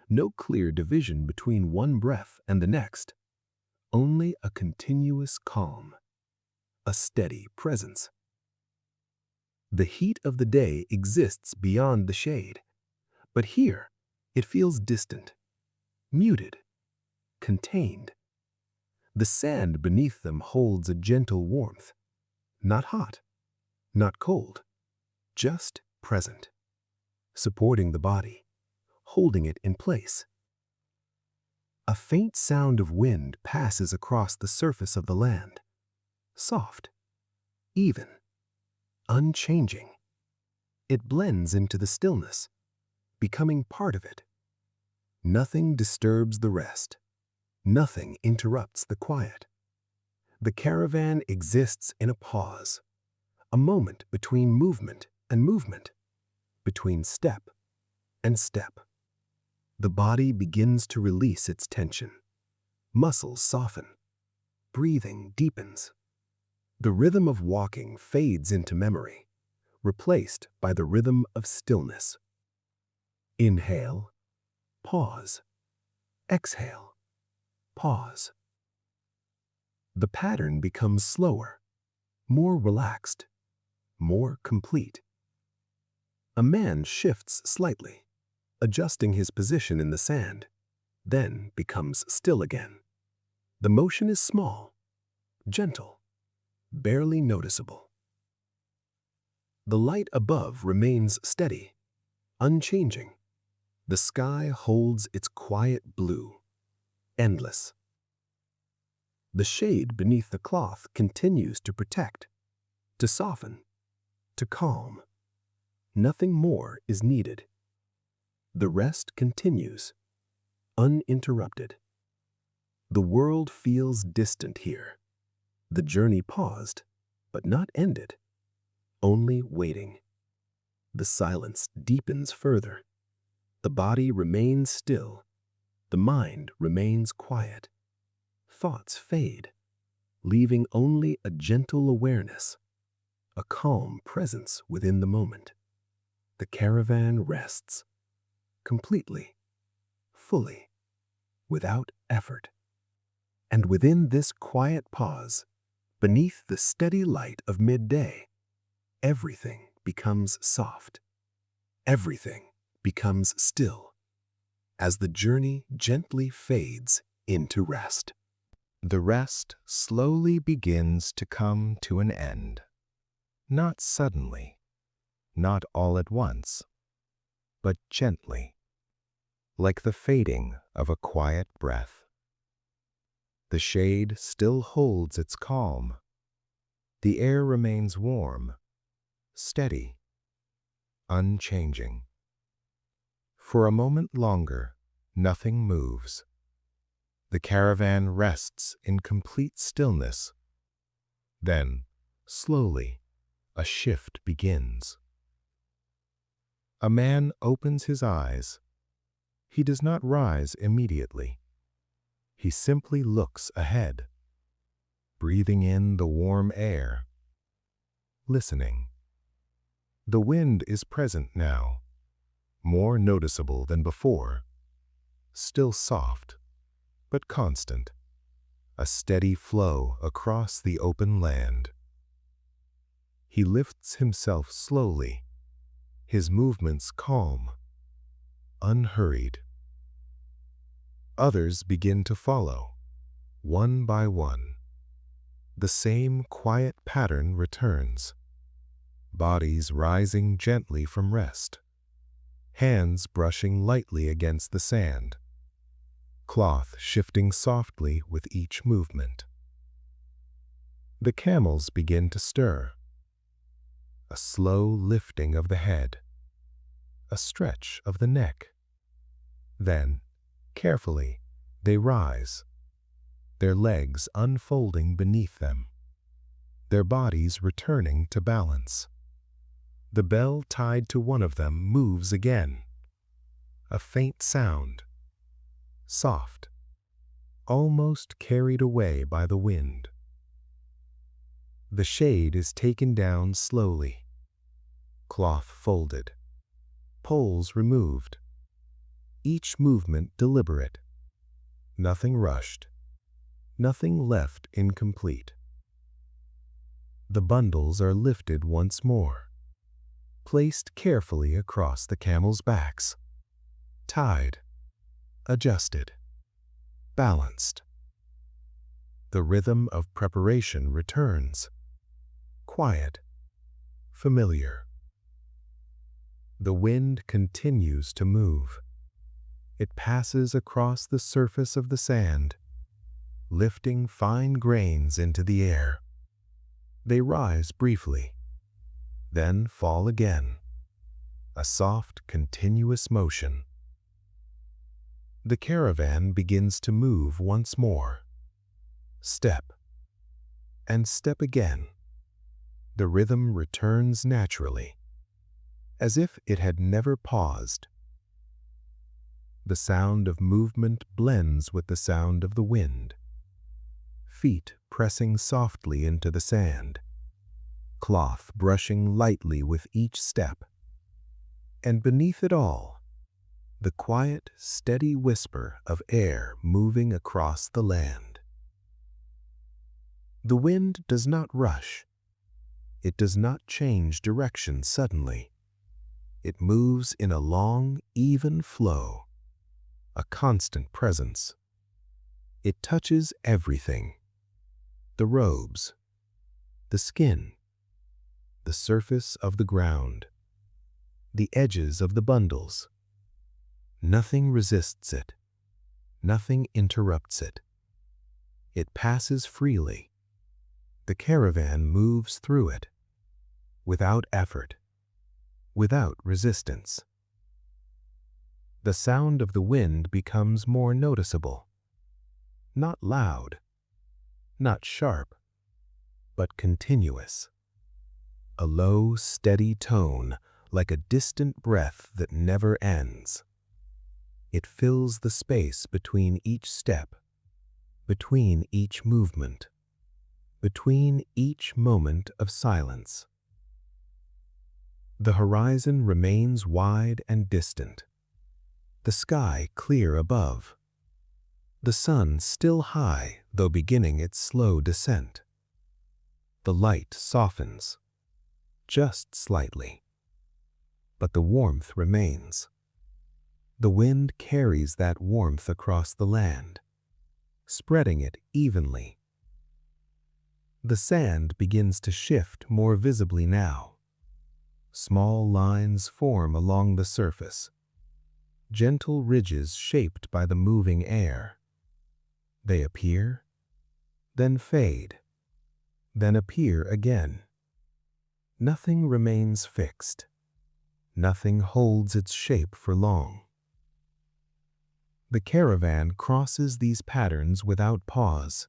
no clear division between one breath and the next, only a continuous calm, a steady presence. The heat of the day exists beyond the shade, but here it feels distant, muted, contained. The sand beneath them holds a gentle warmth, not hot, not cold, just present, supporting the body, holding it in place. A faint sound of wind passes across the surface of the land, soft, even, unchanging. It blends into the stillness, becoming part of it. Nothing disturbs the rest. Nothing interrupts the quiet. The caravan exists in a pause, a moment between movement and movement, between step and step. The body begins to release its tension. Muscles soften. Breathing deepens. The rhythm of walking fades into memory, replaced by the rhythm of stillness. Inhale, pause. Exhale, pause. The pattern becomes slower, more relaxed, more complete. A man shifts slightly, adjusting his position in the sand, then becomes still again. The motion is small, gentle, barely noticeable. The light above remains steady, unchanging. The sky holds its quiet blue, endless. The shade beneath the cloth continues to protect, to soften, to calm. Nothing more is needed. The rest continues, uninterrupted. The world feels distant here. The journey paused, but not ended, only waiting. The silence deepens further. The body remains still. The mind remains quiet. Thoughts fade, leaving only a gentle awareness, a calm presence within the moment. The caravan rests, completely, fully, without effort. And within this quiet pause, beneath the steady light of midday, everything becomes soft. Everything becomes still, as the journey gently fades into rest. The rest slowly begins to come to an end. Not suddenly, not all at once, but gently, like the fading of a quiet breath. The shade still holds its calm. The air remains warm, steady, unchanging. For a moment longer, nothing moves. The caravan rests in complete stillness. Then, slowly, a shift begins. A man opens his eyes. He does not rise immediately. He simply looks ahead, breathing in the warm air, listening. The wind is present now, more noticeable than before, still soft, but constant, a steady flow across the open land. He lifts himself slowly, his movements calm, unhurried. Others begin to follow, one by one. The same quiet pattern returns, bodies rising gently from rest, hands brushing lightly against the sand, cloth shifting softly with each movement. The camels begin to stir, a slow lifting of the head, a stretch of the neck. Then, carefully, they rise, their legs unfolding beneath them, their bodies returning to balance. The bell tied to one of them moves again. A faint sound, soft, almost carried away by the wind. The shade is taken down slowly, cloth folded, poles removed, each movement deliberate, nothing rushed, nothing left incomplete. The bundles are lifted once more, placed carefully across the camels' backs, tied, adjusted, balanced. The rhythm of preparation returns, quiet, familiar. The wind continues to move. It passes across the surface of the sand, lifting fine grains into the air. They rise briefly, then fall again, a soft, continuous motion. The caravan begins to move once more. Step, and step again. The rhythm returns naturally, as if it had never paused. The sound of movement blends with the sound of the wind. Feet pressing softly into the sand, cloth brushing lightly with each step, and beneath it all, the quiet, steady whisper of air moving across the land. The wind does not rush. It does not change direction suddenly. It moves in a long, even flow, a constant presence. It touches everything: the robes, the skin, the surface of the ground, the edges of the bundles. Nothing resists it. Nothing interrupts it. It passes freely. The caravan moves through it, without effort, without resistance. The sound of the wind becomes more noticeable. Not loud, not sharp, but continuous. A low, steady tone, like a distant breath that never ends. It fills the space between each step, between each movement, between each moment of silence. The horizon remains wide and distant, the sky clear above, the sun still high though beginning its slow descent. The light softens, just slightly, but the warmth remains. The wind carries that warmth across the land, spreading it evenly. The sand begins to shift more visibly now. Small lines form along the surface, gentle ridges shaped by the moving air. They appear, then fade, then appear again. Nothing remains fixed. Nothing holds its shape for long. The caravan crosses these patterns without pause,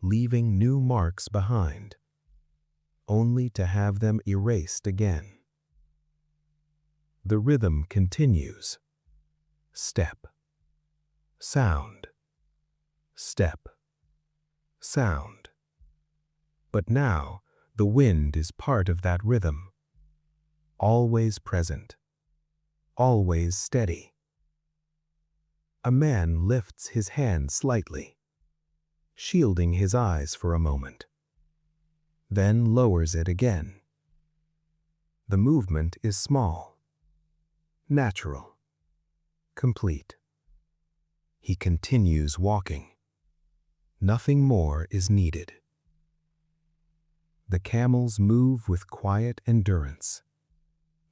leaving new marks behind, only to have them erased again. The rhythm continues. Step, sound, step, sound. But now the wind is part of that rhythm, always present, always steady. A man lifts his hand slightly, shielding his eyes for a moment, then lowers it again. The movement is small, natural, complete. He continues walking. Nothing more is needed. The camels move with quiet endurance,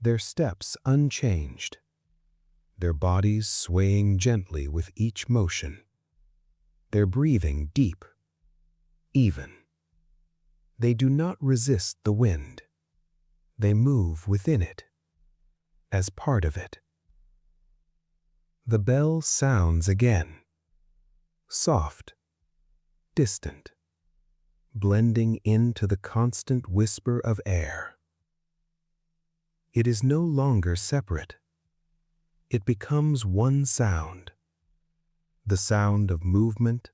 their steps unchanged, their bodies swaying gently with each motion, their breathing deep, even. They do not resist the wind. They move within it. as part of it. The bell sounds again, soft, distant, blending into the constant whisper of air. It is no longer separate. It becomes one sound, the sound of movement,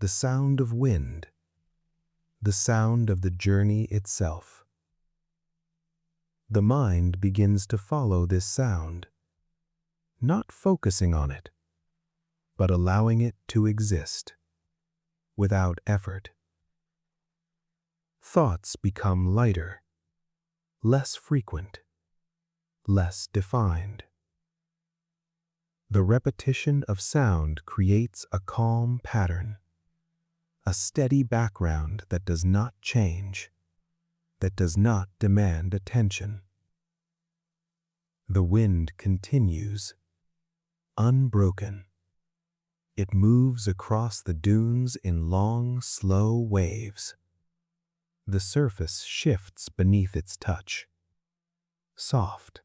the sound of wind, the sound of the journey itself. The mind begins to follow this sound, not focusing on it, but allowing it to exist, without effort. Thoughts become lighter, less frequent, less defined. The repetition of sound creates a calm pattern, a steady background that does not change, that does not demand attention. The wind continues, unbroken. It moves across the dunes in long, slow waves. The surface shifts beneath its touch, soft,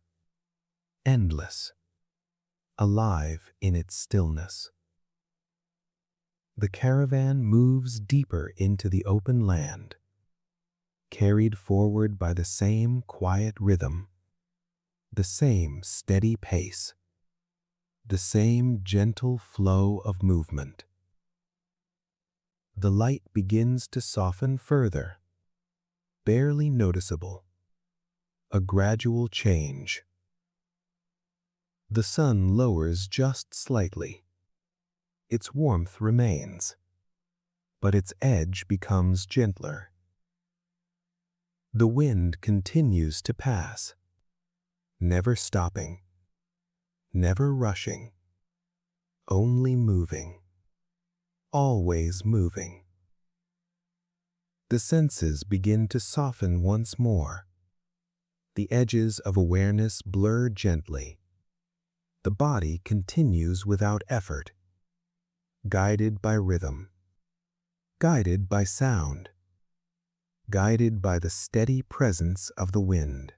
endless, alive in its stillness. The caravan moves deeper into the open land, carried forward by the same quiet rhythm, the same steady pace, the same gentle flow of movement. The light begins to soften further, barely noticeable, a gradual change. The sun lowers just slightly. Its warmth remains, but its edge becomes gentler. The wind continues to pass, never stopping, never rushing, only moving, always moving. The senses begin to soften once more. The edges of awareness blur gently. The body continues without effort, guided by rhythm, guided by sound, guided by the steady presence of the wind.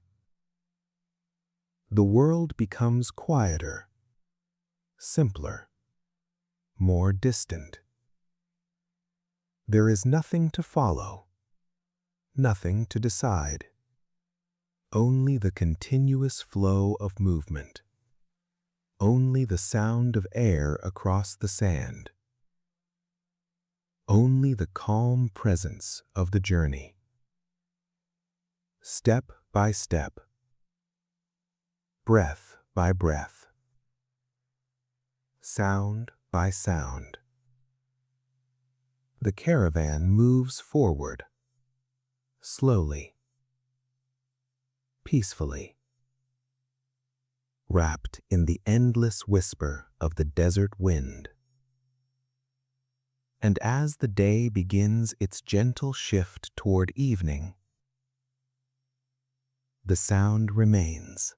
The world becomes quieter, simpler, more distant. There is nothing to follow, nothing to decide, only the continuous flow of movement, only the sound of air across the sand, only the calm presence of the journey. Step by step, breath by breath, sound by sound, the caravan moves forward, slowly, peacefully, wrapped in the endless whisper of the desert wind. And as the day begins its gentle shift toward evening, the sound remains,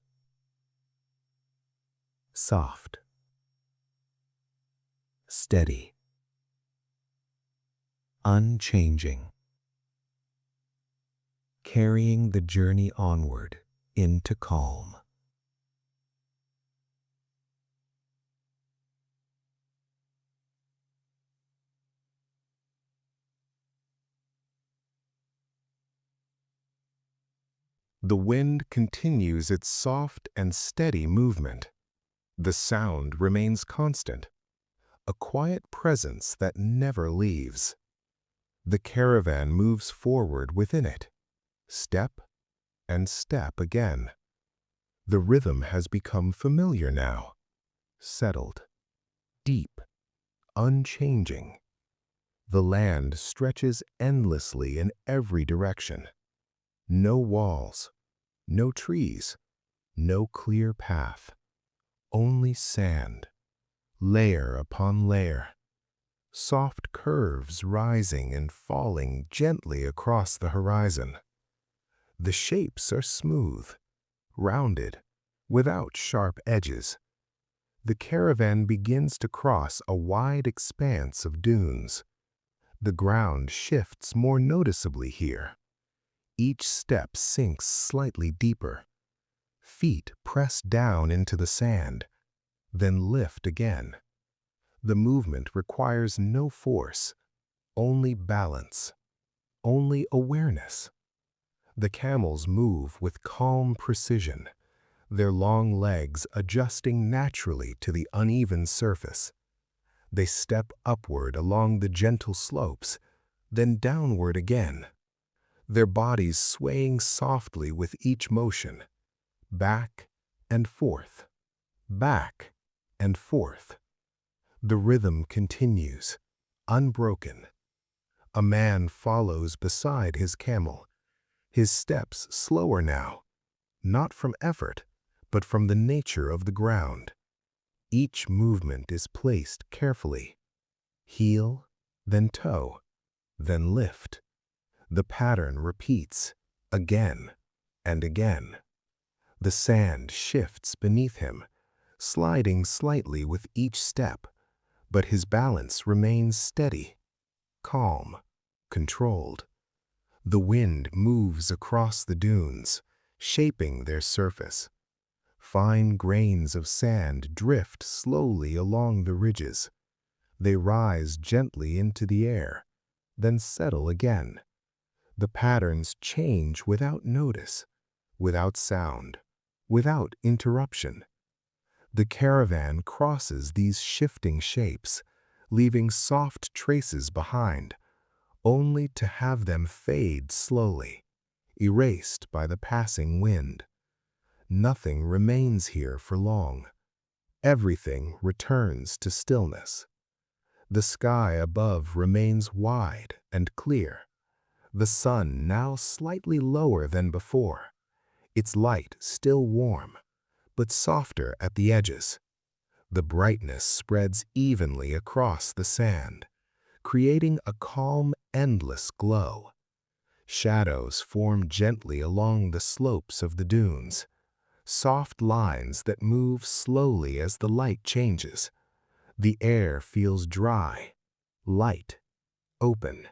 soft, steady, unchanging, carrying the journey onward into calm. The wind continues its soft and steady movement. The sound remains constant, a quiet presence that never leaves. The caravan moves forward within it, step and step again. The rhythm has become familiar now, settled, deep, unchanging. The land stretches endlessly in every direction. No walls, no trees, no clear path, only sand, layer upon layer, soft curves rising and falling gently across the horizon. The shapes are smooth, rounded, without sharp edges. The caravan begins to cross a wide expanse of dunes. The ground shifts more noticeably here. Each step sinks slightly deeper. Feet press down into the sand, then lift again. The movement requires no force, only balance, only awareness. The camels move with calm precision, their long legs adjusting naturally to the uneven surface. They step upward along the gentle slopes, then downward again, their bodies swaying softly with each motion, back and forth, back and forth. The rhythm continues, unbroken. A man follows beside his camel, his steps slower now, not from effort, but from the nature of the ground. Each movement is placed carefully. Heel, then toe, then lift. The pattern repeats, again and again. The sand shifts beneath him, sliding slightly with each step, but his balance remains steady, calm, controlled. The wind moves across the dunes, shaping their surface. Fine grains of sand drift slowly along the ridges. They rise gently into the air, then settle again. The patterns change without notice, without sound, without interruption. The caravan crosses these shifting shapes, leaving soft traces behind, only to have them fade slowly, erased by the passing wind. Nothing remains here for long. Everything returns to stillness. The sky above remains wide and clear, the sun now slightly lower than before, its light still warm, but softer at the edges. The brightness spreads evenly across the sand, creating a calm, endless glow. Shadows form gently along the slopes of the dunes, soft lines that move slowly as the light changes. The air feels dry, light, open.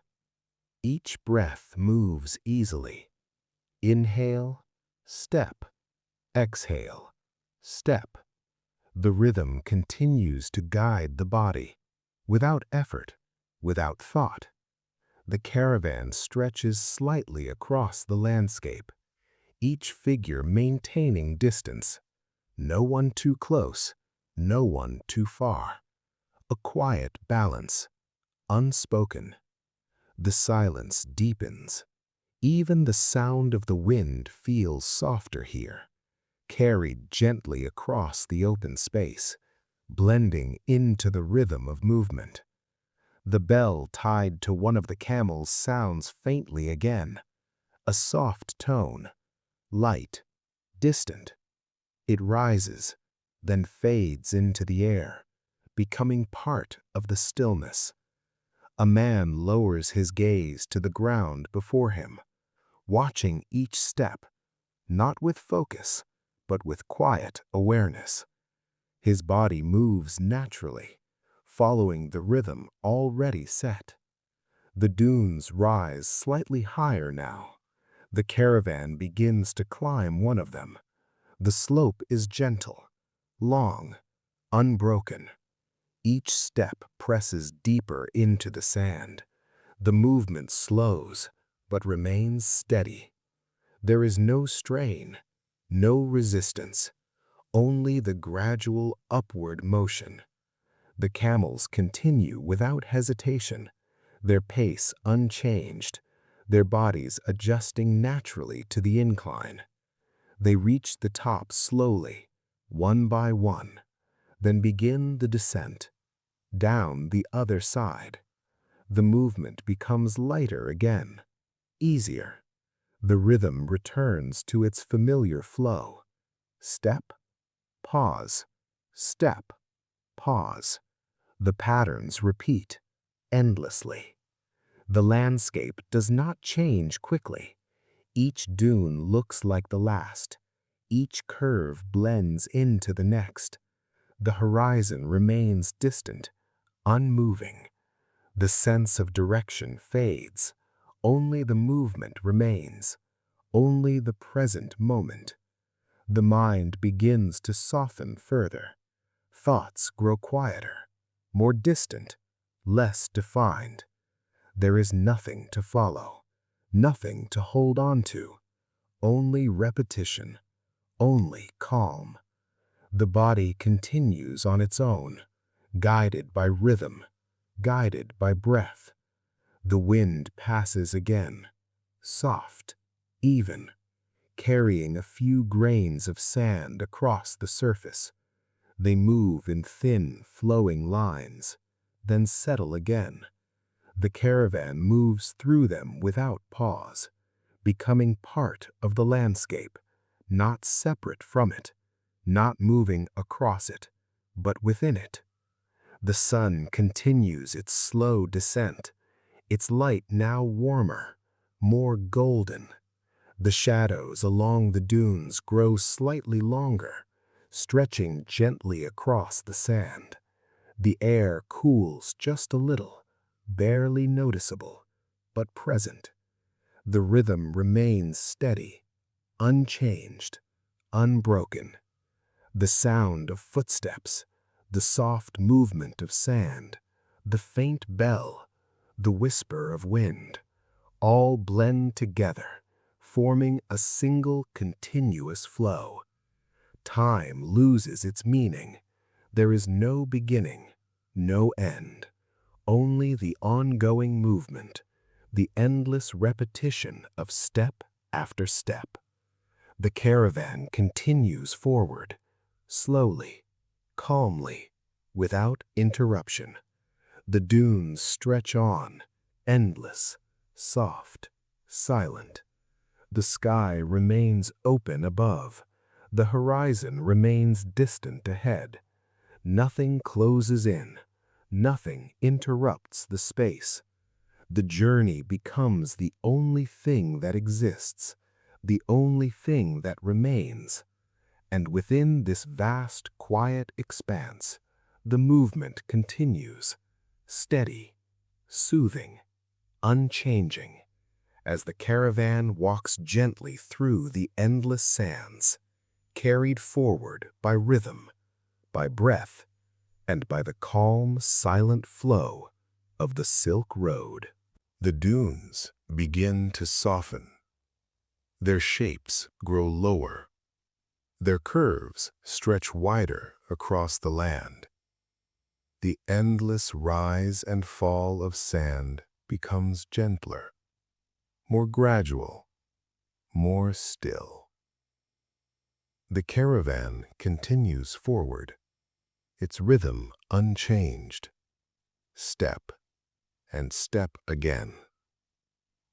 Each breath moves easily. Inhale, step, exhale, step. The rhythm continues to guide the body, without effort, without thought. The caravan stretches slightly across the landscape, each figure maintaining distance. No one too close, no one too far. A quiet balance, unspoken. The silence deepens. Even the sound of the wind feels softer here, carried gently across the open space, blending into the rhythm of movement. The bell tied to one of the camels sounds faintly again, a soft tone, light, distant. It rises, then fades into the air, becoming part of the stillness. A man lowers his gaze to the ground before him, watching each step, not with focus, but with quiet awareness. His body moves naturally, following the rhythm already set. The dunes rise slightly higher now. The caravan begins to climb one of them. The slope is gentle, long, unbroken. Each step presses deeper into the sand. The movement slows, but remains steady. There is no strain, no resistance, only the gradual upward motion. The camels continue without hesitation, their pace unchanged, their bodies adjusting naturally to the incline. They reach the top slowly, one by one, then begin the descent. Down the other side. The movement becomes lighter again, easier. The rhythm returns to its familiar flow. Step, pause, step, pause. The patterns repeat, endlessly. The landscape does not change quickly. Each dune looks like the last. Each curve blends into the next. The horizon remains distant, unmoving. The sense of direction fades. Only the movement remains. Only the present moment. The mind begins to soften further. Thoughts grow quieter, more distant, less defined. There is nothing to follow, nothing to hold on to, only repetition, only calm. The body continues on its own, guided by rhythm, guided by breath. The wind passes again, soft, even, carrying a few grains of sand across the surface. They move in thin, flowing lines, then settle again. The caravan moves through them without pause, becoming part of the landscape, not separate from it, not moving across it, but within it. The sun continues its slow descent, its light now warmer, more golden. The shadows along the dunes grow slightly longer, stretching gently across the sand. The air cools just a little, barely noticeable, but present. The rhythm remains steady, unchanged, unbroken. The sound of footsteps, the soft movement of sand, the faint bell, the whisper of wind, all blend together, forming a single continuous flow. Time loses its meaning. There is no beginning, no end, only the ongoing movement, the endless repetition of step after step. The caravan continues forward, slowly, calmly, without interruption. The dunes stretch on, endless, soft, silent. The sky remains open above. The horizon remains distant ahead. Nothing closes in. Nothing interrupts the space. The journey becomes the only thing that exists, the only thing that remains. And within this vast, quiet expanse, the movement continues, steady, soothing, unchanging, as the caravan walks gently through the endless sands, carried forward by rhythm, by breath, and by the calm, silent flow of the Silk Road. The dunes begin to soften. Their shapes grow lower. Their curves stretch wider across the land. The endless rise and fall of sand becomes gentler, more gradual, more still. The caravan continues forward, its rhythm unchanged, step and step again.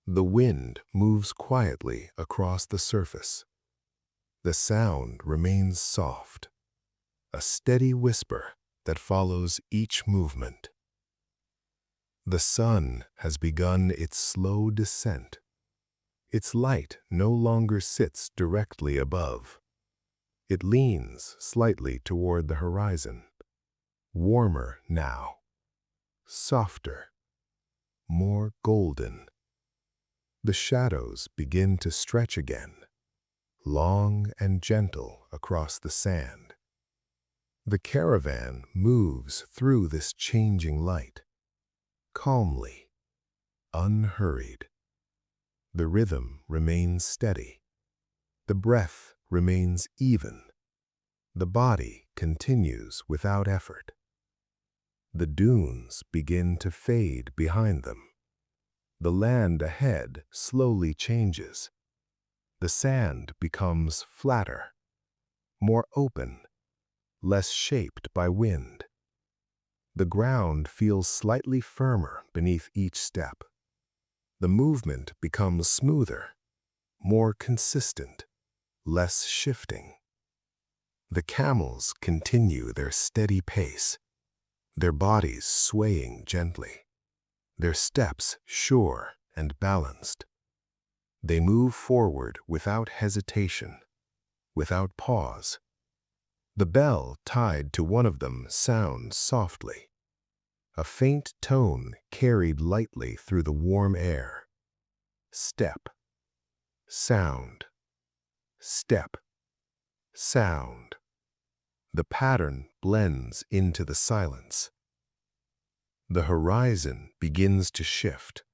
The wind moves quietly across the surface. The sound remains soft, a steady whisper that follows each movement. The sun has begun its slow descent. Its light no longer sits directly above. It leans slightly toward the horizon, warmer now, softer, more golden. The shadows begin to stretch again, long and gentle across the sand. The caravan moves through this changing light, calmly, unhurried. The rhythm remains steady. The breath remains even. The body continues without effort. The dunes begin to fade behind them. The land ahead slowly changes. The sand becomes flatter, more open, less shaped by wind. The ground feels slightly firmer beneath each step. The movement becomes smoother, more consistent, less shifting. The camels continue their steady pace, their bodies swaying gently, their steps sure and balanced. They move forward without hesitation, without pause. The bell tied to one of them sounds softly, a faint tone carried lightly through the warm air. Step, sound, step. Sound. The pattern blends into the silence. The horizon begins to shift.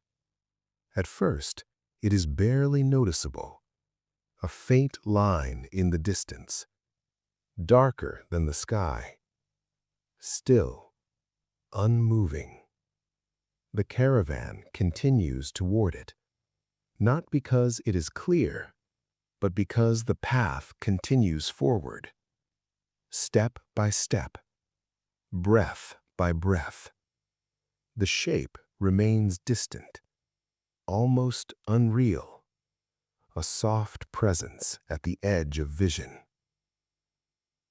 At first, it is barely noticeable, a faint line in the distance, darker than the sky, still, unmoving. The caravan continues toward it, not because it is clear, but because the path continues forward, step by step, breath by breath. The shape remains distant, almost unreal, a soft presence at the edge of vision.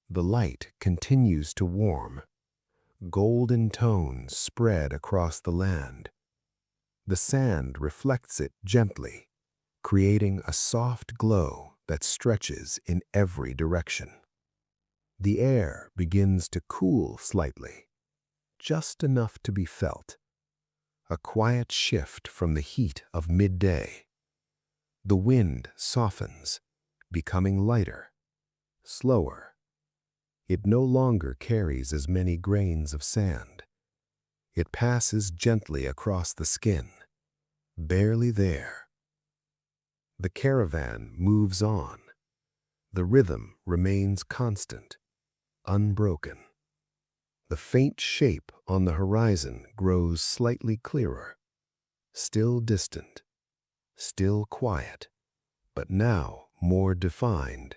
The light continues to warm, golden tones spread across the land. The sand reflects it gently, creating a soft glow that stretches in every direction. The air begins to cool slightly, just enough to be felt. A quiet shift from the heat of midday. The wind softens, becoming lighter, slower. It no longer carries as many grains of sand. It passes gently across the skin, barely there. The caravan moves on. The rhythm remains constant, unbroken. The faint shape on the horizon grows slightly clearer, still distant, still quiet, but now more defined.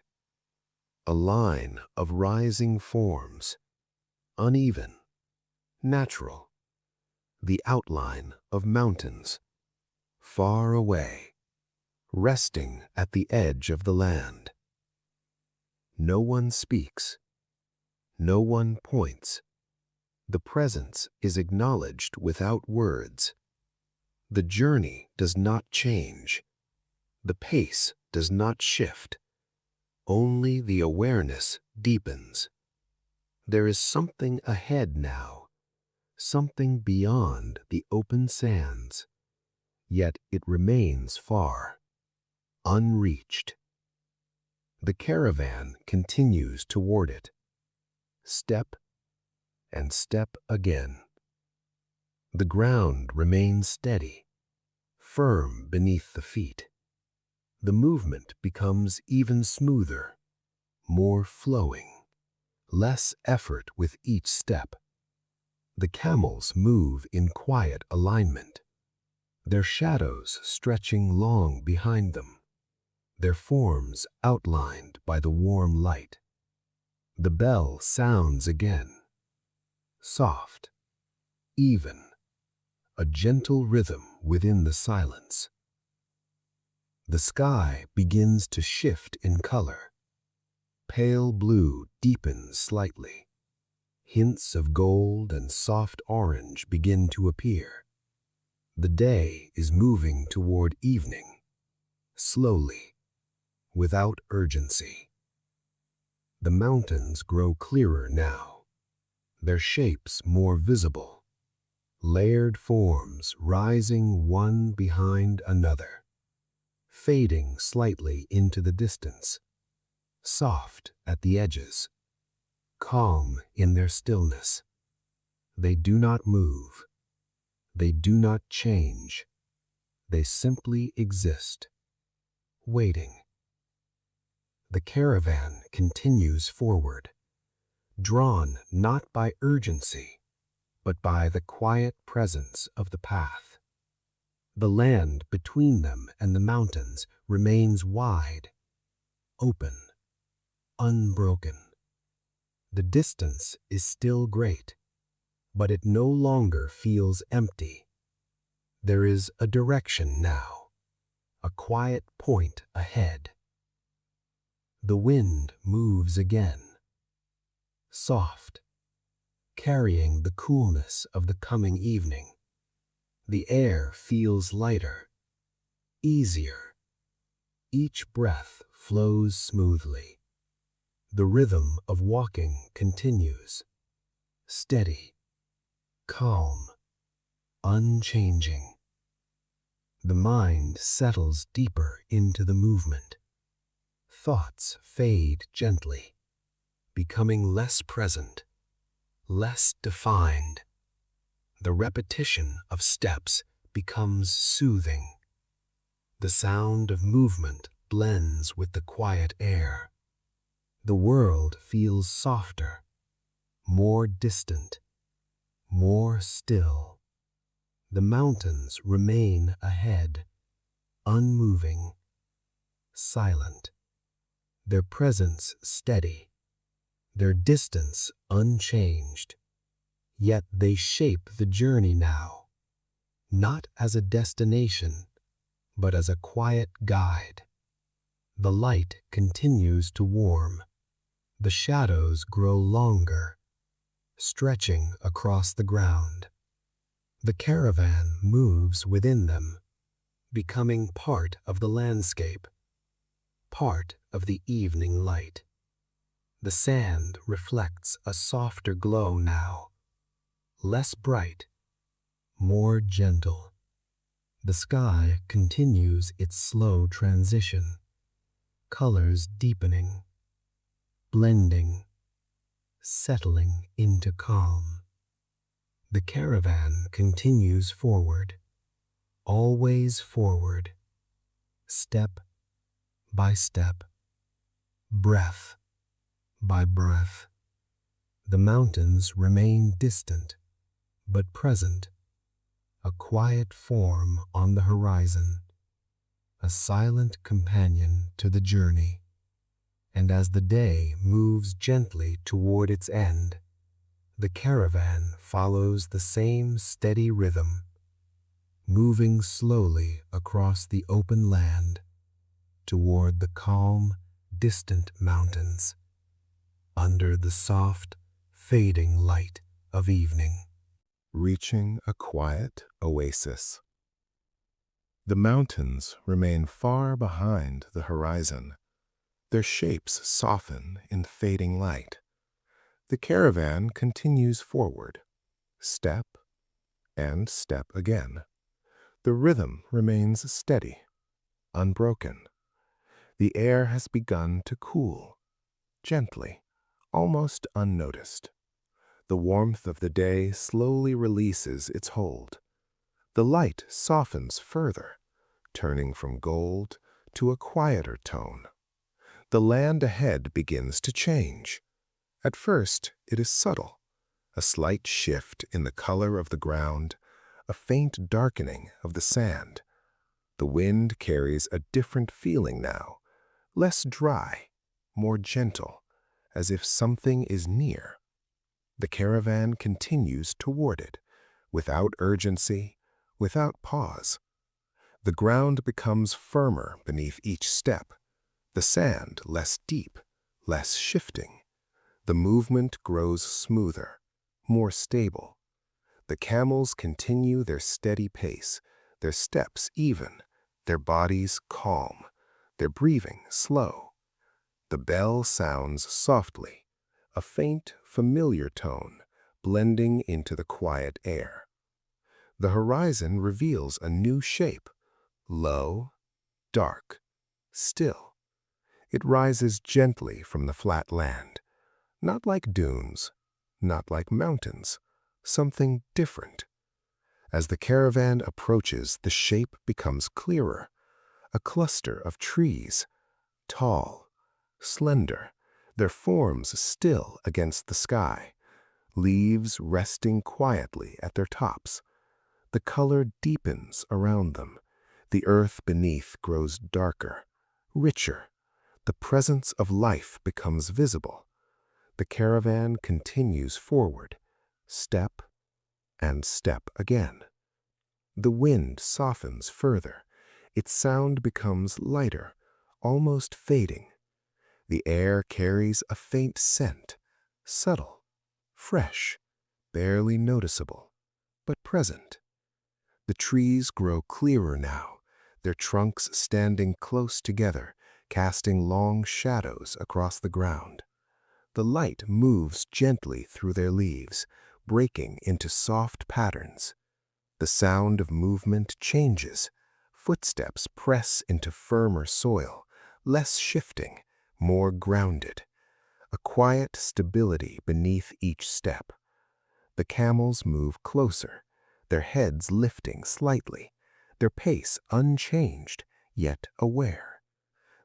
A line of rising forms, uneven, natural, the outline of mountains, far away, resting at the edge of the land. No one speaks, no one points. The presence is acknowledged without words. The journey does not change. The pace does not shift. Only the awareness deepens. There is something ahead now, something beyond the open sands, yet it remains far, unreached. The caravan continues toward it, step and step again. The ground remains steady, firm beneath the feet. The movement becomes even smoother, more flowing, less effort with each step. The camels move in quiet alignment, their shadows stretching long behind them, their forms outlined by the warm light. The bell sounds again, soft, even, a gentle rhythm within the silence. The sky begins to shift in color. Pale blue deepens slightly. Hints of gold and soft orange begin to appear. The day is moving toward evening, slowly, without urgency. The mountains grow clearer now, their shapes more visible, layered forms rising one behind another, fading slightly into the distance, soft at the edges, calm in their stillness. They do not move. They do not change. They simply exist, waiting. The caravan continues forward, drawn not by urgency, but by the quiet presence of the path. The land between them and the mountains remains wide, open, unbroken. The distance is still great, but it no longer feels empty. There is a direction now, a quiet point ahead. The wind moves again, soft, carrying the coolness of the coming evening. The air feels lighter, easier. Each breath flows smoothly. The rhythm of walking continues, steady, calm, unchanging. The mind settles deeper into the movement. thoughts fade gently, becoming less present, less defined. The repetition of steps becomes soothing. The sound of movement blends with the quiet air. The world feels softer, more distant, more still. The mountains remain ahead, unmoving, silent, their presence steady, their distance unchanged. Yet they shape the journey now, not as a destination, but as a quiet guide. The light continues to warm. The shadows grow longer, stretching across the ground. The caravan moves within them, becoming part of the landscape, part of the evening light. The sand reflects a softer glow now, less bright, more gentle. The sky continues its slow transition, colors deepening, blending, settling into calm. The caravan continues forward, always forward, step by step, breath by breath. The mountains remain distant, but present, a quiet form on the horizon, a silent companion to the journey. And as the day moves gently toward its end, the caravan follows the same steady rhythm, moving slowly across the open land toward the calm, distant mountains, under the soft, fading light of evening. Reaching a quiet oasis. The mountains remain far behind the horizon. Their shapes soften in fading light. The caravan continues forward, step and step again. The rhythm remains steady, unbroken. The air has begun to cool, gently, almost unnoticed. The warmth of the day slowly releases its hold. The light softens further, turning from gold to a quieter tone. The land ahead begins to change. At first, it is subtle, a slight shift in the color of the ground, a faint darkening of the sand. The wind carries a different feeling now, less dry, more gentle, as if something is near. The caravan continues toward it, without urgency, without pause. The ground becomes firmer beneath each step, the sand less deep, less shifting. The movement grows smoother, more stable. The camels continue their steady pace, their steps even, their bodies calm, their breathing slow. The bell sounds softly, a faint, familiar tone, blending into the quiet air. The horizon reveals a new shape, low, dark, still. It rises gently from the flat land, not like dunes, not like mountains, something different. As the caravan approaches, the shape becomes clearer, a cluster of trees, tall, slender, their forms still against the sky, leaves resting quietly at their tops. The color deepens around them. The earth beneath grows darker, richer. The presence of life becomes visible. The caravan continues forward, step and step again. The wind softens further. Its sound becomes lighter, almost fading. The air carries a faint scent, subtle, fresh, barely noticeable, but present. The trees grow clearer now, their trunks standing close together, casting long shadows across the ground. The light moves gently through their leaves, breaking into soft patterns. The sound of movement changes. Footsteps press into firmer soil, less shifting, more grounded, a quiet stability beneath each step. The camels move closer, their heads lifting slightly, their pace unchanged, yet aware.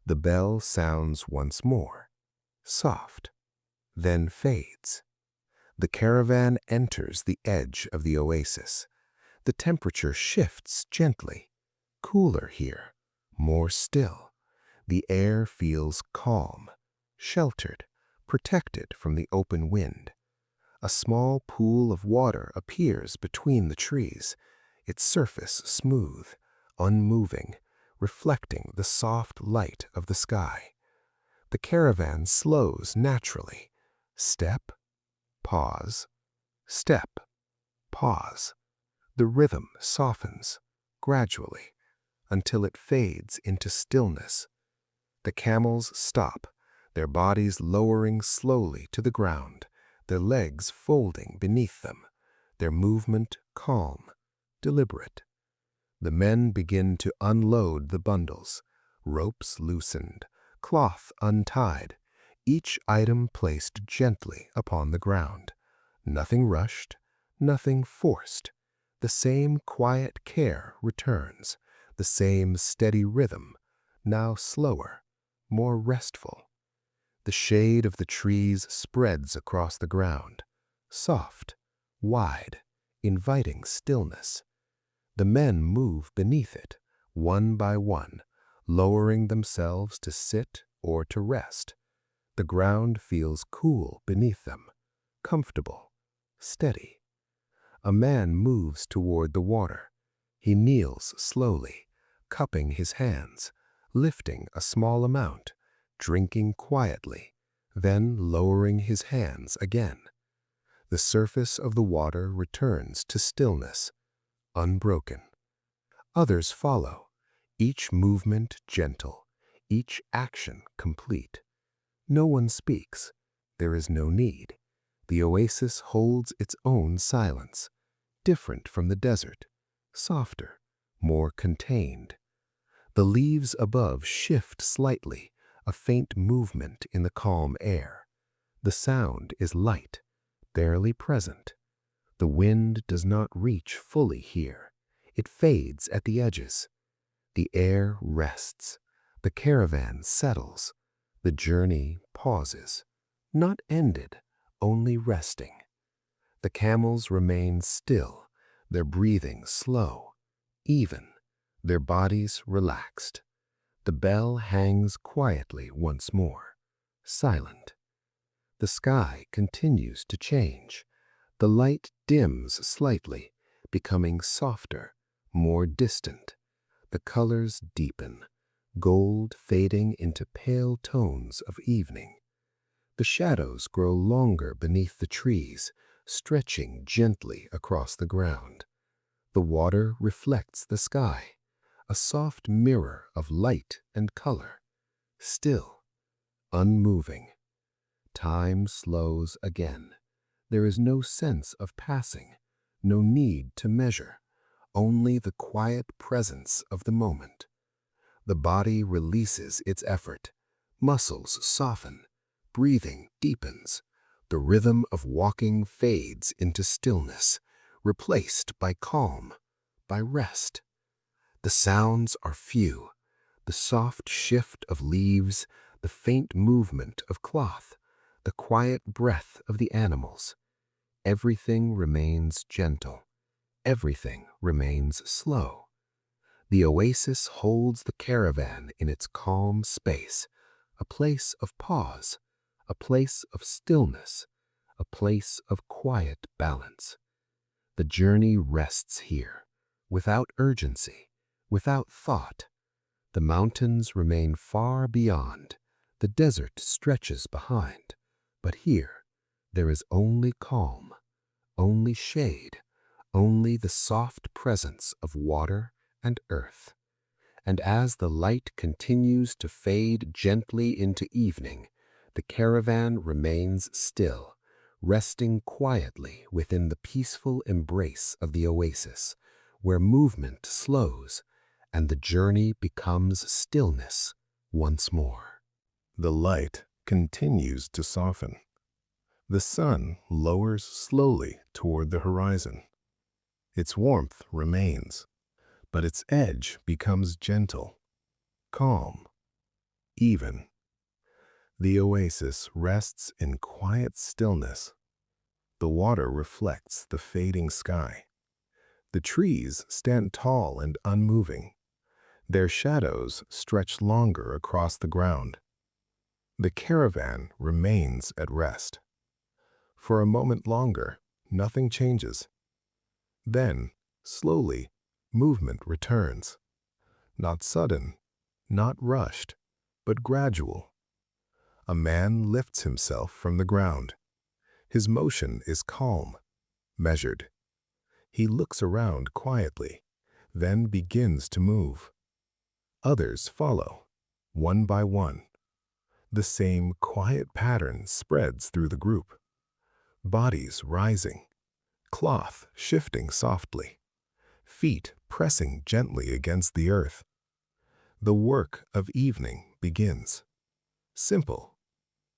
The bell sounds once more, soft, then fades. The caravan enters the edge of the oasis. The temperature shifts gently, cooler here, more still. The air feels calm, sheltered, protected from the open wind. A small pool of water appears between the trees, its surface smooth, unmoving, reflecting the soft light of the sky. The caravan slows naturally. Step, pause, step, pause. The rhythm softens, gradually, until it fades into stillness. The camels stop, their bodies lowering slowly to the ground, their legs folding beneath them, their movement calm, deliberate. The men begin to unload the bundles, ropes loosened, cloth untied, each item placed gently upon the ground. Nothing rushed, nothing forced. The same quiet care returns, the same steady rhythm, now slower, more restful. The shade of the trees spreads across the ground, soft, wide, inviting stillness. The men move beneath it, one by one, lowering themselves to sit or to rest. The ground feels cool beneath them, comfortable, steady. A man moves toward the water. He kneels slowly, cupping his hands, lifting a small amount, drinking quietly, then lowering his hands again. The surface of the water returns to stillness, unbroken. Others follow, each movement gentle, each action complete. No one speaks. There is no need. The oasis holds its own silence, different from the desert, softer, more contained. The leaves above shift slightly, a faint movement in the calm air. The sound is light, barely present. The wind does not reach fully here. It fades at the edges. The air rests. The caravan settles. The journey pauses. Not ended, only resting. The camels remain still, their breathing slow, even, their bodies relaxed. The bell hangs quietly once more, silent. The sky continues to change. The light dims slightly, becoming softer, more distant. The colors deepen, gold fading into pale tones of evening. The shadows grow longer beneath the trees, stretching gently across the ground. The water reflects the sky, a soft mirror of light and color, still, unmoving. Time slows again. There is no sense of passing, no need to measure, only the quiet presence of the moment. The body releases its effort, muscles soften, breathing deepens. The rhythm of walking fades into stillness, replaced by calm, by rest. The sounds are few, the soft shift of leaves, the faint movement of cloth, the quiet breath of the animals. Everything remains gentle. Everything remains slow. The oasis holds the caravan in its calm space, a place of pause, a place of stillness, a place of quiet balance. The journey rests here, without urgency, without thought. The mountains remain far beyond, the desert stretches behind, but here there is only calm, only shade, only the soft presence of water and earth. And as the light continues to fade gently into evening, the caravan remains still, resting quietly within the peaceful embrace of the oasis, where movement slows and the journey becomes stillness once more. The light continues to soften. The sun lowers slowly toward the horizon. Its warmth remains, but its edge becomes gentle, calm, even. The oasis rests in quiet stillness. The water reflects the fading sky. The trees stand tall and unmoving. Their shadows stretch longer across the ground. The caravan remains at rest. For a moment longer, nothing changes. Then, slowly, movement returns. Not sudden, not rushed, but gradual. A man lifts himself from the ground. His motion is calm, measured. He looks around quietly, then begins to move. Others follow, one by one. The same quiet pattern spreads through the group. Bodies rising, cloth shifting softly, feet pressing gently against the earth. The work of evening begins. Simple,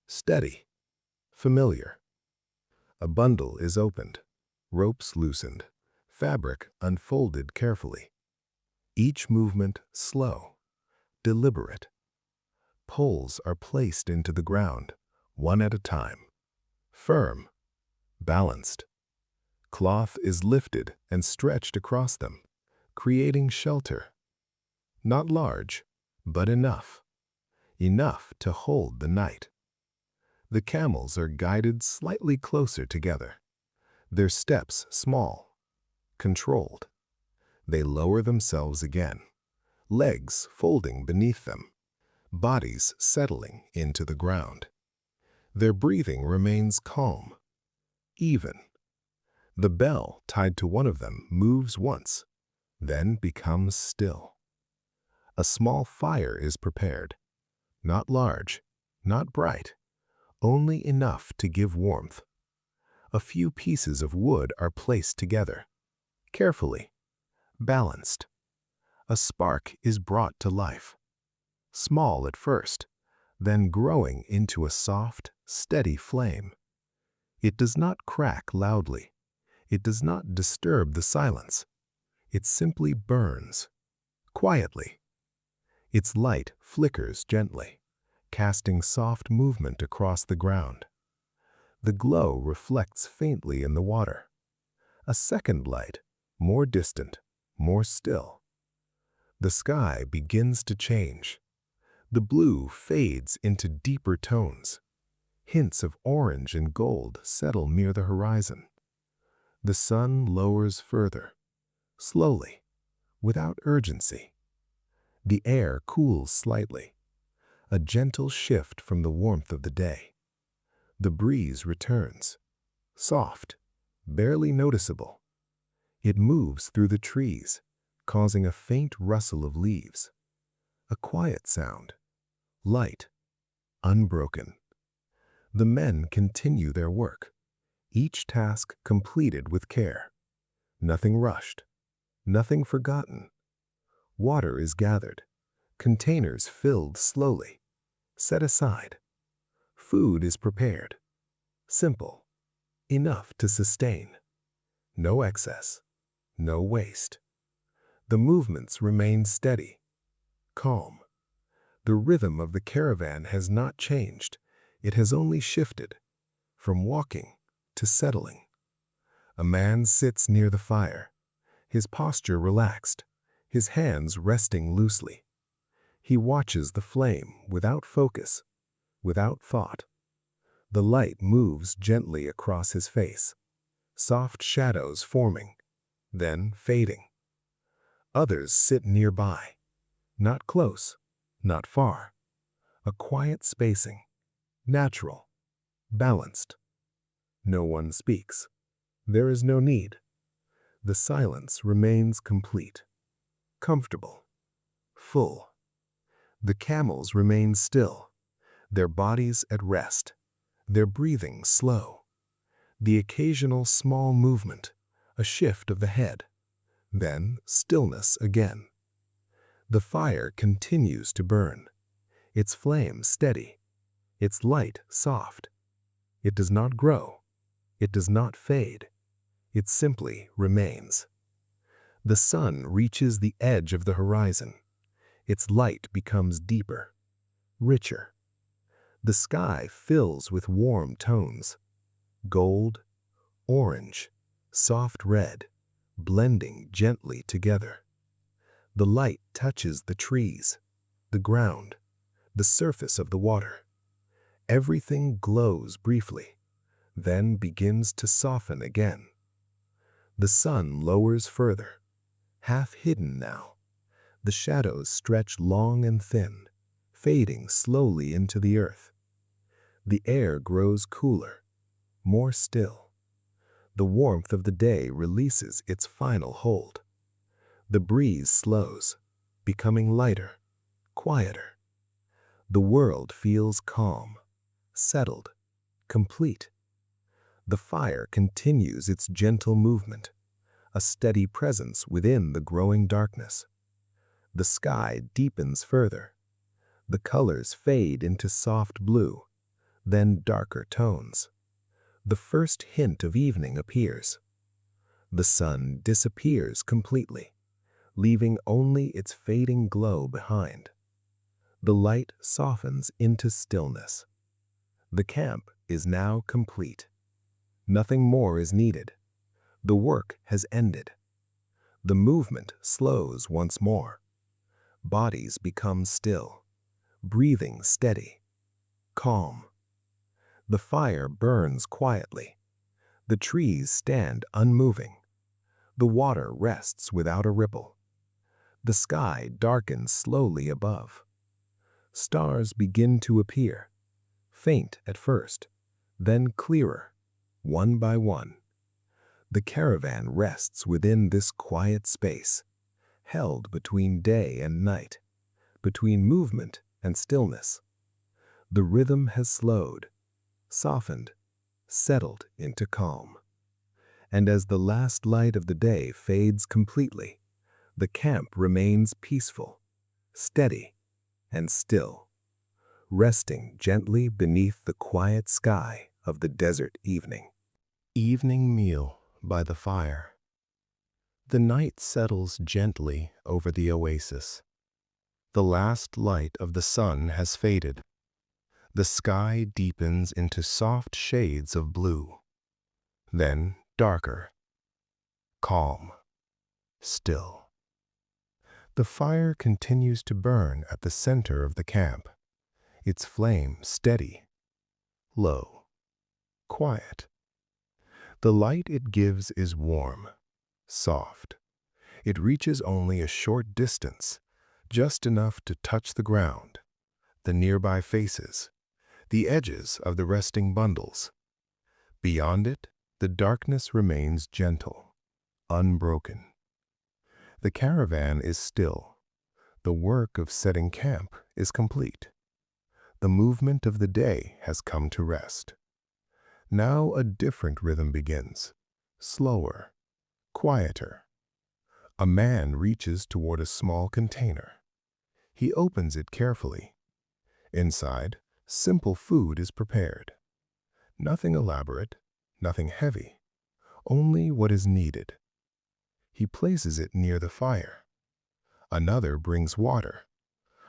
steady, familiar. A bundle is opened, ropes loosened, fabric unfolded carefully. Each movement slow, deliberate. Poles are placed into the ground, one at a time. Firm, balanced. Cloth is lifted and stretched across them, creating shelter. Not large, but enough. Enough to hold the night. The camels are guided slightly closer together. Their steps small, controlled. They lower themselves again, legs folding beneath them, bodies settling into the ground. Their breathing remains calm, even. The bell tied to one of them moves once, then becomes still. A small fire is prepared, not large, not bright, only enough to give warmth. A few pieces of wood are placed together, carefully, balanced. A spark is brought to life, small at first, then growing into a soft, steady flame. It does not crack loudly. It does not disturb the silence. It simply burns, quietly. Its light flickers gently, casting soft movement across the ground. The glow reflects faintly in the water. A second light, more distant, more still. The sky begins to change. The blue fades into deeper tones. Hints of orange and gold settle near the horizon. The sun lowers further, slowly, without urgency. The air cools slightly, a gentle shift from the warmth of the day. The breeze returns, soft, barely noticeable. It moves through the trees, causing a faint rustle of leaves. A quiet sound, light, unbroken. The men continue their work, each task completed with care. Nothing rushed, nothing forgotten. Water is gathered, containers filled slowly, set aside. Food is prepared, simple, enough to sustain. No excess, no waste. The movements remain steady, calm. The rhythm of the caravan has not changed. It has only shifted, from walking to settling. A man sits near the fire, his posture relaxed, his hands resting loosely. He watches the flame without focus, without thought. The light moves gently across his face, soft shadows forming, then fading. Others sit nearby, not close, not far. A quiet spacing, natural, balanced. No one speaks. There is no need. The silence remains complete, comfortable, full. The camels remain still, their bodies at rest, their breathing slow. The occasional small movement, a shift of the head, then stillness again. The fire continues to burn, its flame steady, its light soft. It does not grow. It does not fade. It simply remains. The sun reaches the edge of the horizon. Its light becomes deeper, richer. The sky fills with warm tones, gold, orange, soft red, blending gently together. The light touches the trees, the ground, the surface of the water. Everything glows briefly, then begins to soften again. The sun lowers further, half hidden now. The shadows stretch long and thin, fading slowly into the earth. The air grows cooler, more still. The warmth of the day releases its final hold. The breeze slows, becoming lighter, quieter. The world feels calm, settled, complete. The fire continues its gentle movement, a steady presence within the growing darkness. The sky deepens further. The colors fade into soft blue, then darker tones. The first hint of evening appears. The sun disappears completely, leaving only its fading glow behind. The light softens into stillness. The camp is now complete. Nothing more is needed. The work has ended. The movement slows once more. Bodies become still, breathing steady, calm. The fire burns quietly. The trees stand unmoving. The water rests without a ripple. The sky darkens slowly above. Stars begin to appear, faint at first, then clearer, one by one. The caravan rests within this quiet space, held between day and night, between movement and stillness. The rhythm has slowed, softened, settled into calm. And as the last light of the day fades completely, the camp remains peaceful, steady, and still, resting gently beneath the quiet sky of the desert evening. Evening meal by the fire. The night settles gently over the oasis. The last light of the sun has faded. The sky deepens into soft shades of blue, then darker, calm, still. The fire continues to burn at the center of the camp, its flame steady, low, quiet. The light it gives is warm, soft. It reaches only a short distance, just enough to touch the ground, the nearby faces, the edges of the resting bundles. Beyond it, the darkness remains gentle, unbroken. The caravan is still. The work of setting camp is complete. The movement of the day has come to rest. Now a different rhythm begins, slower, quieter. A man reaches toward a small container. He opens it carefully. Inside, simple food is prepared. Nothing elaborate, nothing heavy, only what is needed. He places it near the fire. Another brings water.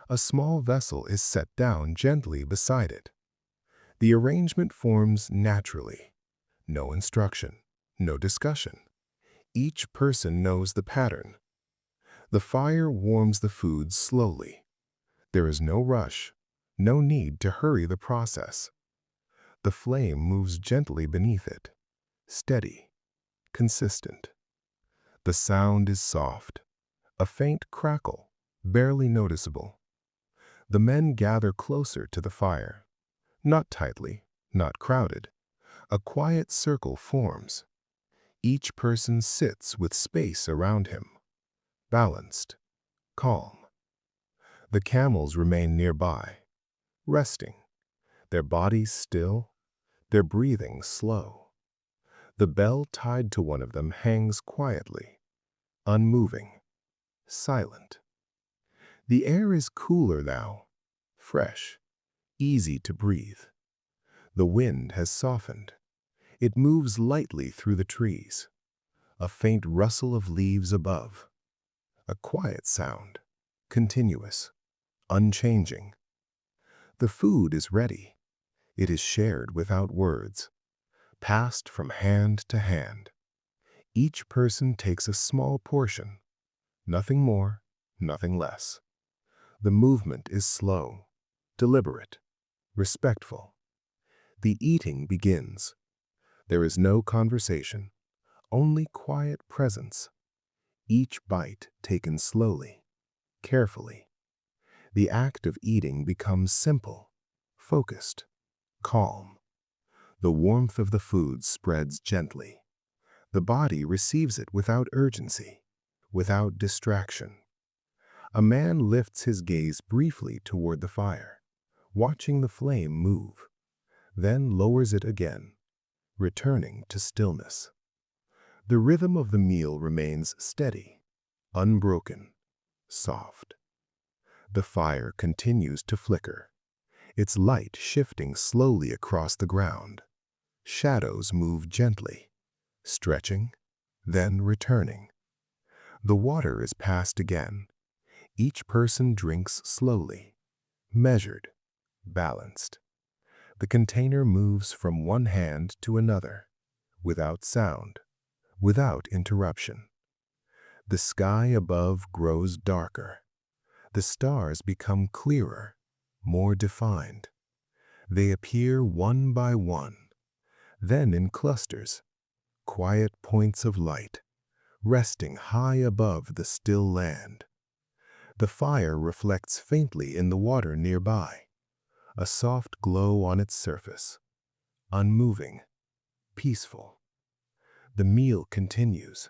A small vessel is set down gently beside it. The arrangement forms naturally. No instruction, no discussion. Each person knows the pattern. The fire warms the food slowly. There is no rush, no need to hurry the process. The flame moves gently beneath it, steady, consistent. The sound is soft, a faint crackle, barely noticeable. The men gather closer to the fire. Not tightly, not crowded. A quiet circle forms. Each person sits with space around him, balanced, calm. The camels remain nearby, resting, their bodies still, their breathing slow. The bell tied to one of them hangs quietly, unmoving, silent. The air is cooler now, fresh, easy to breathe. The wind has softened. It moves lightly through the trees. A faint rustle of leaves above. A quiet sound, continuous, unchanging. The food is ready. It is shared without words, passed from hand to hand. Each person takes a small portion, nothing more, nothing less. The movement is slow, deliberate, respectful. The eating begins. There is no conversation, only quiet presence. Each bite taken slowly, carefully. The act of eating becomes simple, focused, calm. The warmth of the food spreads gently. The body receives it without urgency, without distraction. A man lifts his gaze briefly toward the fire, watching the flame move, then lowers it again, returning to stillness. The rhythm of the meal remains steady, unbroken, soft. The fire continues to flicker, its light shifting slowly across the ground. Shadows move gently, stretching, then returning. The water is passed again. Each person drinks slowly, measured, balanced. The container moves from one hand to another, without sound, without interruption. The sky above grows darker. The stars become clearer, more defined. They appear one by one, then in clusters, quiet points of light, resting high above the still land. The fire reflects faintly in the water nearby, a soft glow on its surface, unmoving, peaceful. The meal continues.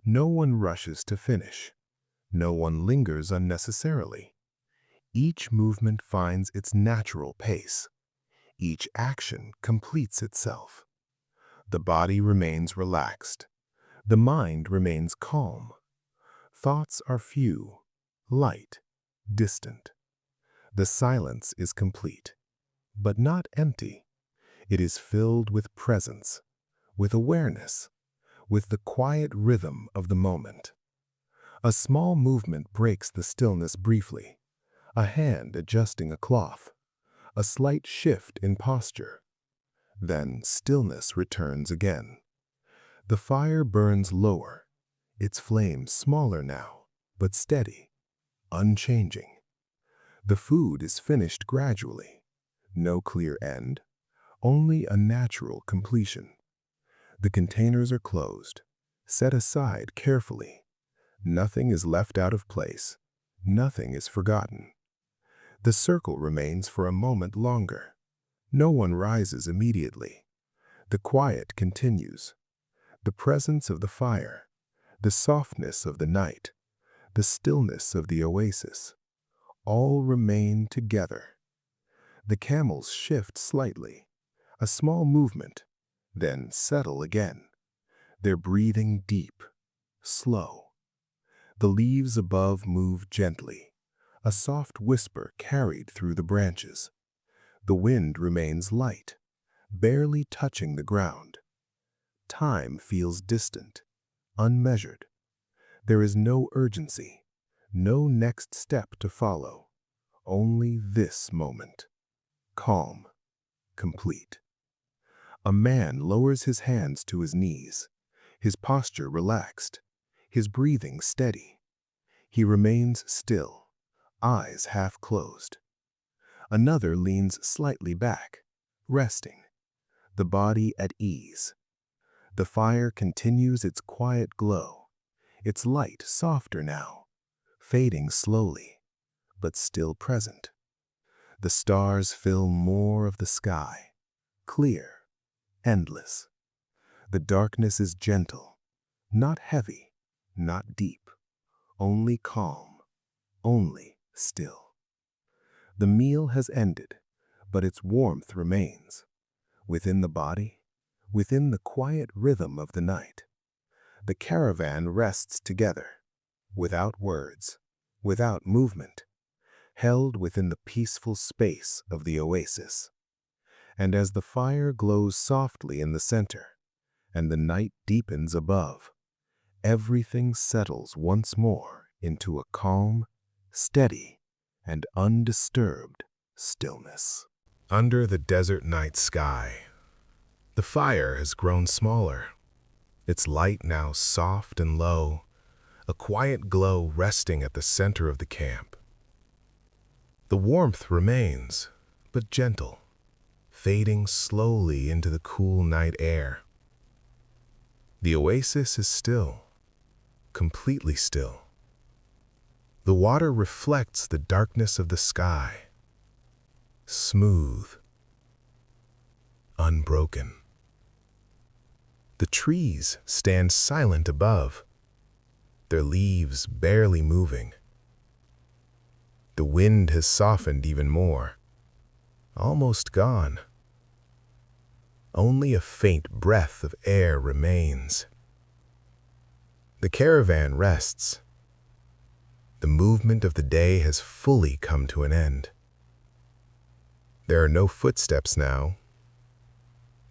No one rushes to finish. No one lingers unnecessarily. Each movement finds its natural pace. Each action completes itself. The body remains relaxed. The mind remains calm. Thoughts are few, light, distant. The silence is complete, but not empty. It is filled with presence, with awareness, with the quiet rhythm of the moment. A small movement breaks the stillness briefly, a hand adjusting a cloth, a slight shift in posture. Then stillness returns again. The fire burns lower, its flame smaller now, but steady, unchanging. The food is finished gradually, no clear end, only a natural completion. The containers are closed, set aside carefully. Nothing is left out of place, nothing is forgotten. The circle remains for a moment longer. No one rises immediately. The quiet continues. The presence of the fire, the softness of the night, the stillness of the oasis, all remain together. The camels shift slightly, a small movement, then settle again. Their breathing deep, slow. The leaves above move gently, a soft whisper carried through the branches. The wind remains light, barely touching the ground. Time feels distant, unmeasured. There is no urgency, no next step to follow, only this moment. Calm, complete. A man lowers his hands to his knees, his posture relaxed, his breathing steady. He remains still, eyes half closed. Another leans slightly back, resting, the body at ease. The fire continues its quiet glow, its light softer now, fading slowly, but still present. The stars fill more of the sky, clear, endless. The darkness is gentle, not heavy, not deep, only calm, only still. The meal has ended, but its warmth remains. Within the body, within the quiet rhythm of the night. The caravan rests together, without words, without movement. held within the peaceful space of the oasis. And as the fire glows softly in the center, and the night deepens above, everything settles once more into a calm, steady, and undisturbed stillness. Under the desert night sky, the fire has grown smaller, its light now soft and low, a quiet glow resting at the center of the camp. The warmth remains, but gentle, fading slowly into the cool night air. The oasis is still, completely still. The water reflects the darkness of the sky, smooth, unbroken. The trees stand silent above, their leaves barely moving. The wind has softened even more, almost gone. Only a faint breath of air remains. The caravan rests. The movement of the day has fully come to an end. There are no footsteps now,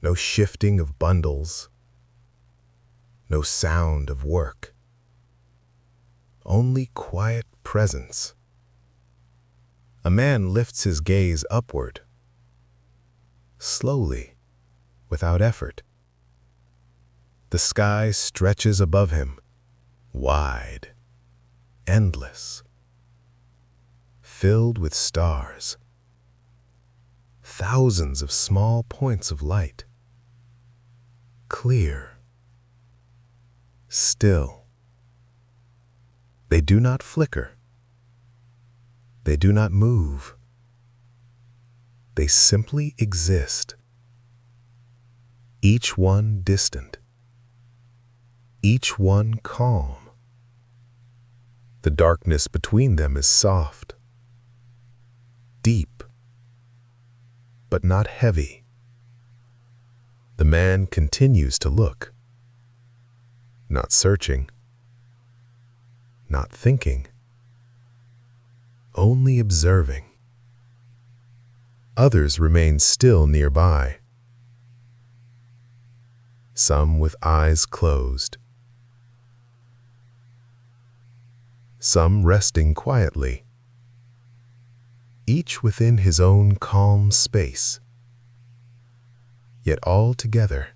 no shifting of bundles, no sound of work. Only quiet presence. A man lifts his gaze upward, slowly, without effort. The sky stretches above him, wide, endless, filled with stars. Thousands of small points of light, clear, still. They do not flicker. They do not move. They simply exist. Each one distant. Each one calm. The darkness between them is soft, deep, but not heavy. The man continues to look, not searching, not thinking, only observing. Others remain still nearby, some with eyes closed, some resting quietly, each within his own calm space, yet all together,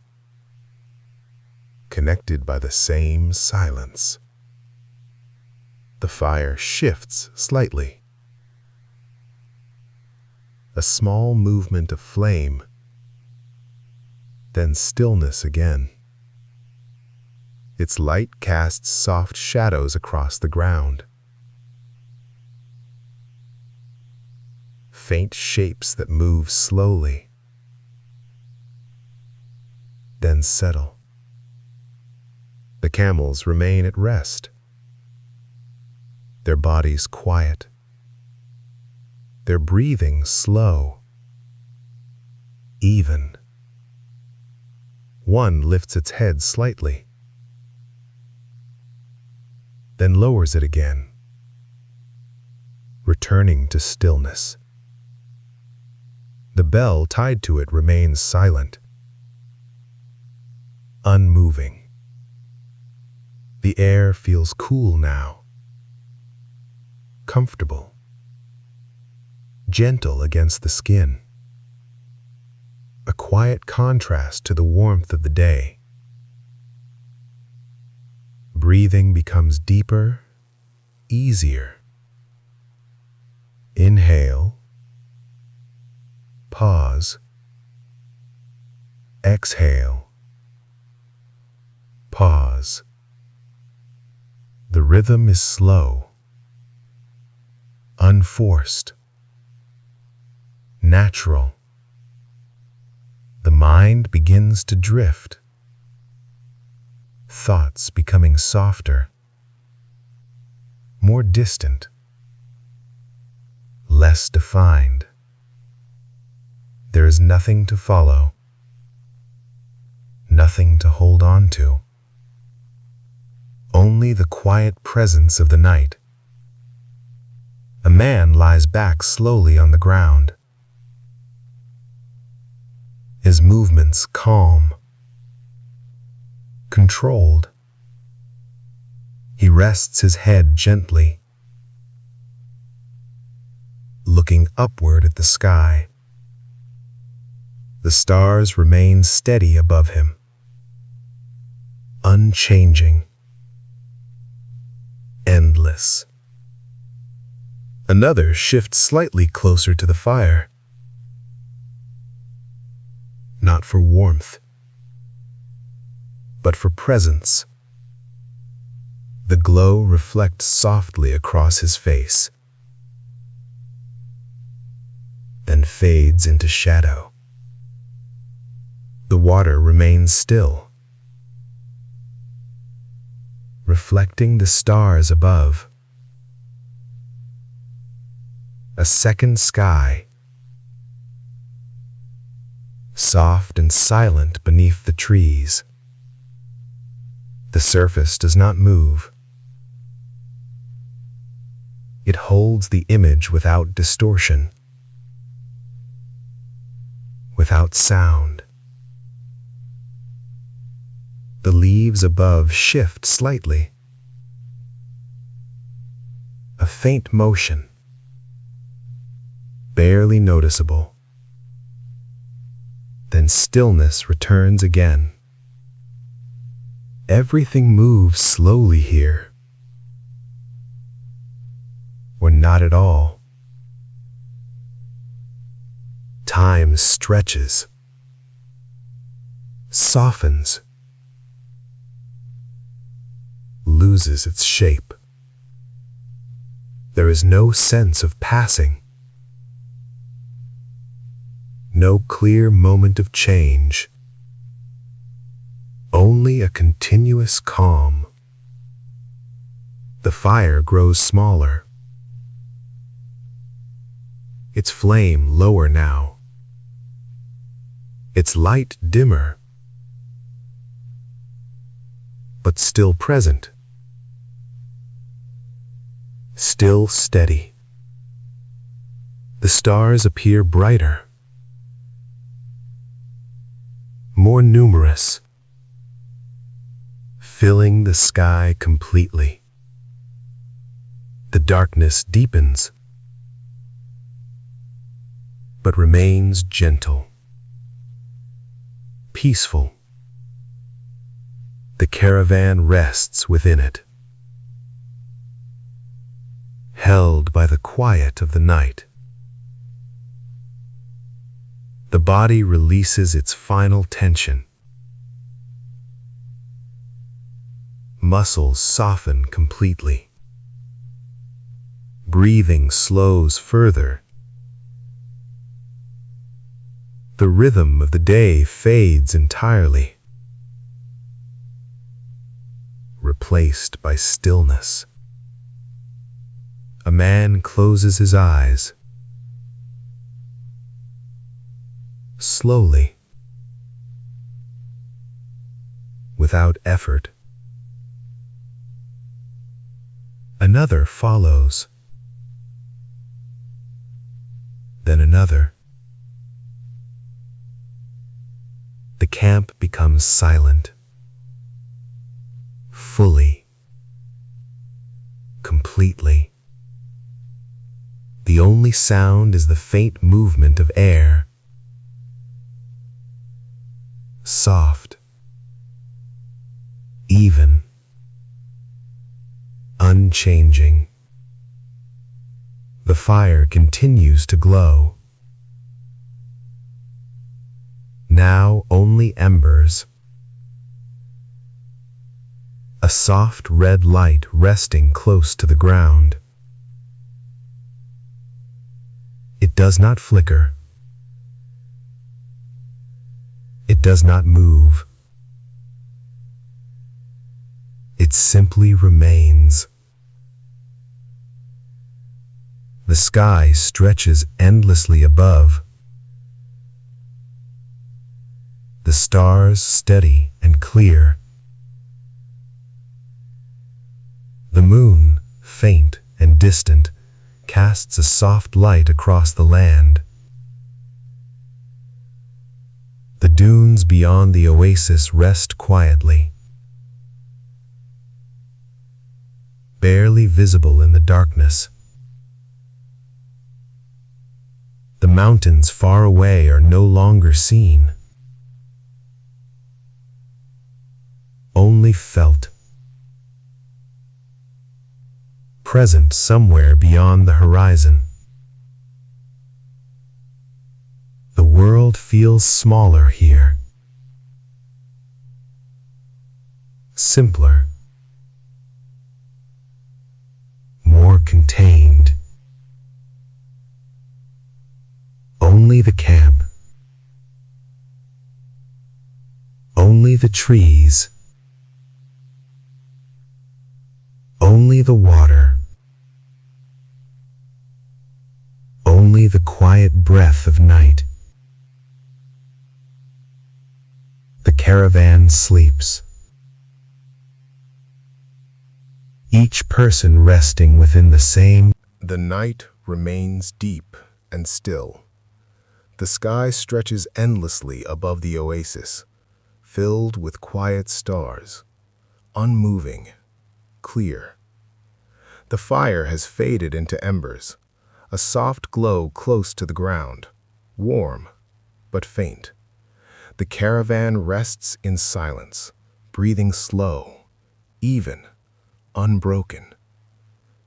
connected by the same silence. The fire shifts slightly. A small movement of flame, then stillness again. Its light casts soft shadows across the ground. Faint shapes that move slowly, then settle. The camels remain at rest, their bodies quiet, their breathing slow, even. One lifts its head slightly, then lowers it again, returning to stillness. The bell tied to it remains silent, unmoving. The air feels cool now, comfortable, gentle against the skin. A quiet contrast to the warmth of the day. Breathing becomes deeper, easier. Inhale, pause, exhale, pause. The rhythm is slow, unforced, natural. The mind begins to drift, thoughts becoming softer, more distant, less defined. There is nothing to follow, nothing to hold on to. Only the quiet presence of the night. A man lies back slowly on the ground. His movements calm, controlled. He rests his head gently, looking upward at the sky. The stars remain steady above him, unchanging, endless. Another shifts slightly closer to the fire, not for warmth, but for presence. The glow reflects softly across his face, then fades into shadow. The water remains still, reflecting the stars above. A second sky, soft and silent beneath the trees. The surface does not move. It holds the image without distortion, without sound. The leaves above shift slightly. A faint motion, barely noticeable. Then stillness returns again. Everything moves slowly here, or not at all. Time stretches, softens, loses its shape. There is no sense of passing, no clear moment of change, only a continuous calm. The fire grows smaller, its flame lower now, its light dimmer, but still present, still steady. The stars appear brighter, more numerous, filling the sky completely. The darkness deepens, but remains gentle, peaceful. The caravan rests within it, held by the quiet of the night. The body releases its final tension. Muscles soften completely. Breathing slows further. The rhythm of the day fades entirely, replaced by stillness. A man closes his eyes. Slowly, without effort. Another follows, then another. The camp becomes silent, fully, completely. The only sound is the faint movement of air, soft, even, unchanging. The fire continues to glow. Now only embers. A soft red light resting close to the ground. It does not flicker. It does not move. It simply remains. The sky stretches endlessly above. The stars steady and clear. The moon, faint and distant, casts a soft light across the land. The dunes beyond the oasis rest quietly, barely visible in the darkness. The mountains far away are no longer seen, only felt, present somewhere beyond the horizon. The world feels smaller here, simpler, more contained. Only the camp, only the trees, only the water, only the quiet breath of night. The caravan sleeps, each person resting within the same. The night remains deep and still. The sky stretches endlessly above the oasis, filled with quiet stars, unmoving, clear. The fire has faded into embers, a soft glow close to the ground, warm but faint. The caravan rests in silence, breathing slow, even, unbroken.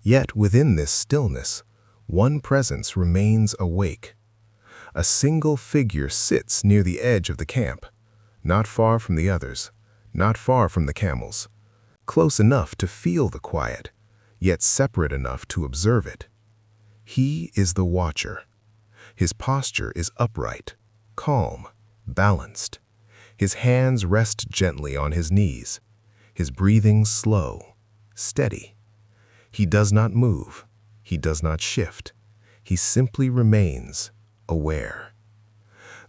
Yet within this stillness, one presence remains awake. A single figure sits near the edge of the camp, not far from the others, not far from the camels, close enough to feel the quiet, yet separate enough to observe it. He is the watcher. His posture is upright, calm, balanced. His hands rest gently on his knees, his breathing slow, steady. He does not move, he does not shift, he simply remains aware.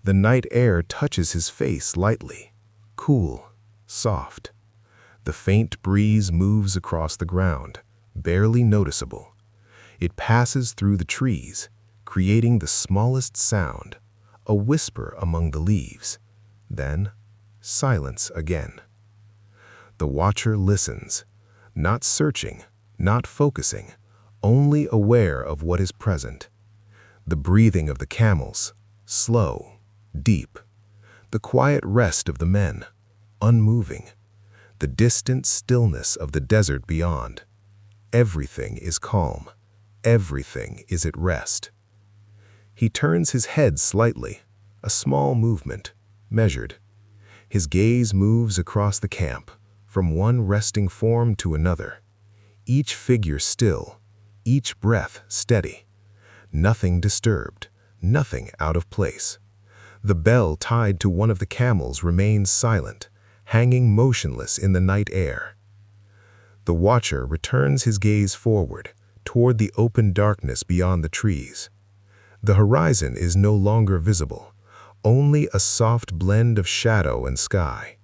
The night air touches his face lightly, cool, soft. The faint breeze moves across the ground, barely noticeable. It passes through the trees, creating the smallest sound, a whisper among the leaves. Then, silence again. The watcher listens, not searching, not focusing, only aware of what is present. The breathing of the camels, slow, deep. The quiet rest of the men, unmoving. The distant stillness of the desert beyond. Everything is calm. Everything is at rest. He turns his head slightly, a small movement, measured. His gaze moves across the camp, from one resting form to another. Each figure still, each breath steady. Nothing disturbed, nothing out of place. The bell tied to one of the camels remains silent, hanging motionless in the night air. The watcher returns his gaze forward, toward the open darkness beyond the trees. The horizon is no longer visible, only a soft blend of shadow and sky.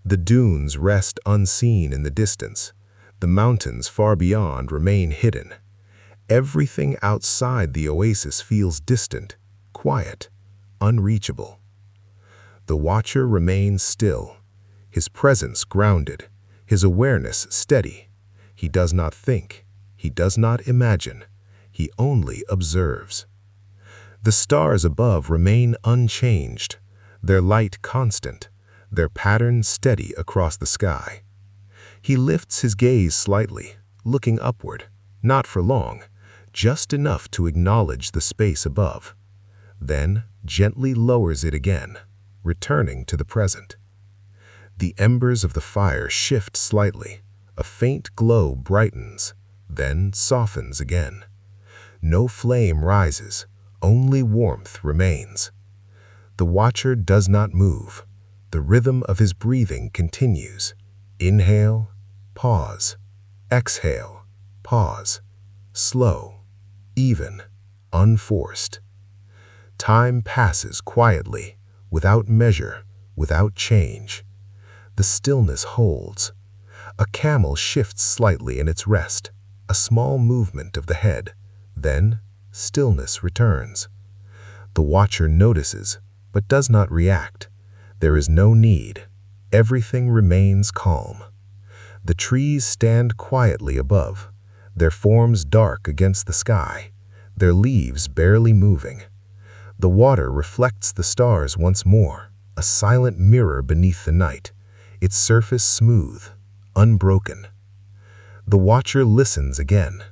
The dunes rest unseen in the distance. The mountains far beyond remain hidden. Everything outside the oasis feels distant, quiet, unreachable. The watcher remains still, his presence grounded, his awareness steady. He does not think, he does not imagine, he only observes. The stars above remain unchanged, their light constant, their pattern steady across the sky. He lifts his gaze slightly, looking upward, not for long, just enough to acknowledge the space above. Then gently lowers it again, returning to the present. The embers of the fire shift slightly, a faint glow brightens, then softens again. No flame rises, only warmth remains. The watcher does not move. The rhythm of his breathing continues. Inhale, pause. Exhale, pause. Slow, even, unforced. Time passes quietly, without measure, without change. The stillness holds. A camel shifts slightly in its rest, a small movement of the head, Then, stillness returns. The watcher notices, but does not react. There is no need. Everything remains calm. The trees stand quietly above, their forms dark against the sky, their leaves barely moving. The water reflects the stars once more, a silent mirror beneath the night, its surface smooth, unbroken. The watcher listens again,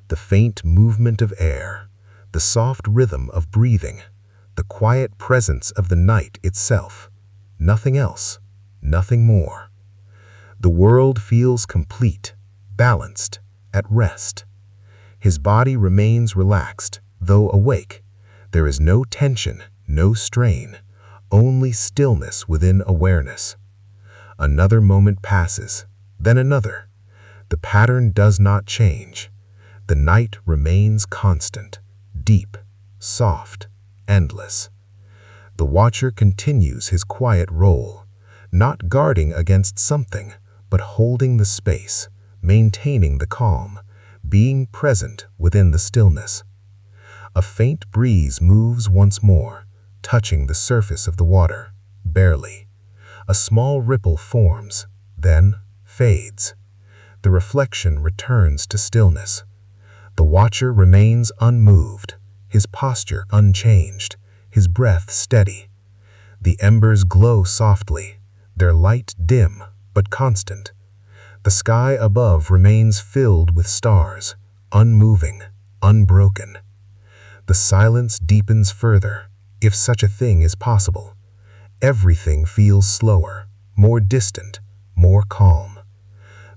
the faint movement of air, the soft rhythm of breathing, the quiet presence of the night itself. Nothing else, nothing more. The world feels complete, balanced, at rest. His body remains relaxed, though awake. There is no tension, no strain, only stillness within awareness. Another moment passes, then another. The pattern does not change. The night remains constant, deep, soft, endless. The watcher continues his quiet role, not guarding against something, but holding the space, maintaining the calm, being present within the stillness. A faint breeze moves once more, touching the surface of the water, barely. A small ripple forms, then fades. The reflection returns to stillness. The watcher remains unmoved, his posture unchanged, his breath steady. The embers glow softly, their light dim but constant. The sky above remains filled with stars, unmoving, unbroken. The silence deepens further, if such a thing is possible. Everything feels slower, more distant, more calm.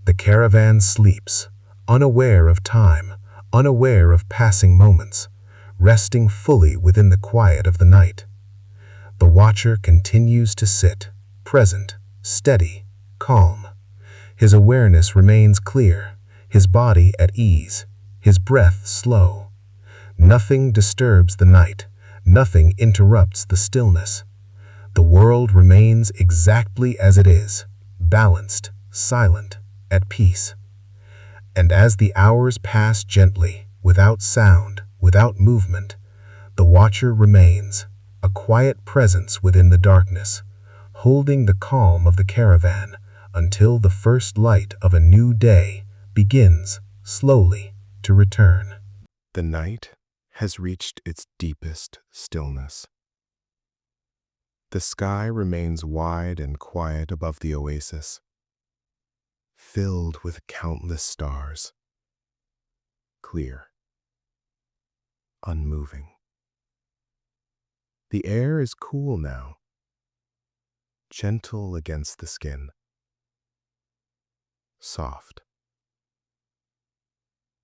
The caravan sleeps, unaware of time, unaware of passing moments, resting fully within the quiet of the night. The watcher continues to sit, present, steady, calm. His awareness remains clear, his body at ease, his breath slow. Nothing disturbs the night, nothing interrupts the stillness. The world remains exactly as it is, balanced, silent, at peace. And as the hours pass gently, without sound, without movement, the watcher remains, a quiet presence within the darkness, holding the calm of the caravan until the first light of a new day begins, slowly, to return. The night has reached its deepest stillness. The sky remains wide and quiet above the oasis, filled with countless stars, clear, unmoving. The air is cool now, gentle against the skin, soft,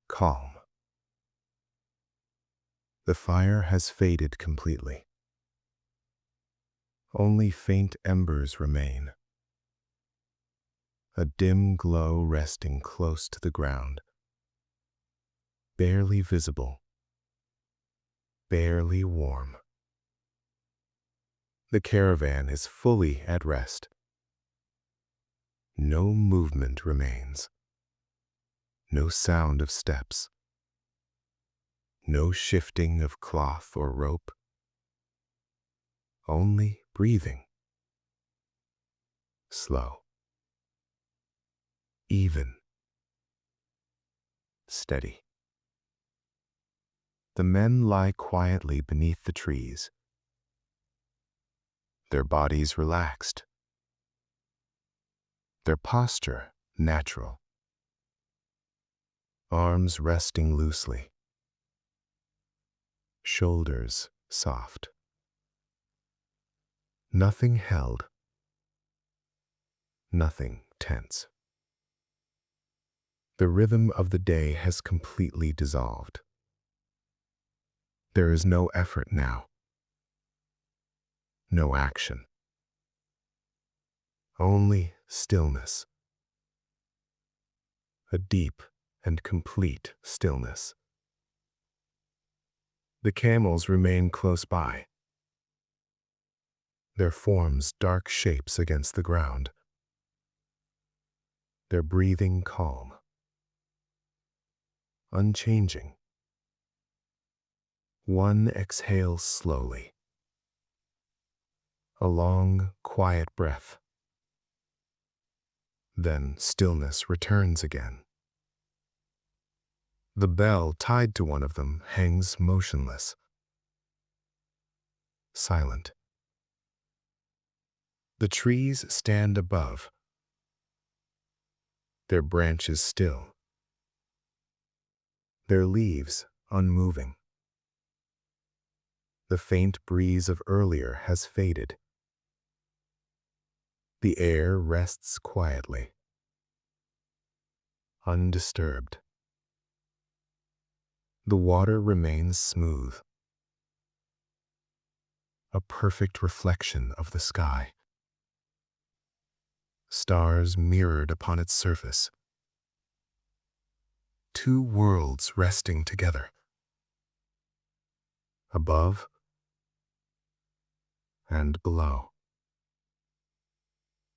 calm. The fire has faded completely. Only faint embers remain, a dim glow resting close to the ground, barely visible, barely warm. The caravan is fully at rest. No movement remains, no sound of steps, no shifting of cloth or rope, only breathing. Slow, even, steady. The men lie quietly beneath the trees, their bodies relaxed, their posture natural, arms resting loosely, shoulders soft. Nothing held, nothing tense. The rhythm of the day has completely dissolved. There is no effort now, no action, only stillness. A deep and complete stillness. The camels remain close by, their forms dark shapes against the ground, their breathing calm, unchanging. One exhales slowly. A long, quiet breath. Then stillness returns again. The bell tied to one of them hangs motionless, silent. The trees stand above, their branches still, their leaves unmoving. The faint breeze of earlier has faded. The air rests quietly, undisturbed. The water remains smooth, a perfect reflection of the sky. Stars mirrored upon its surface. Two worlds resting together. Above and below.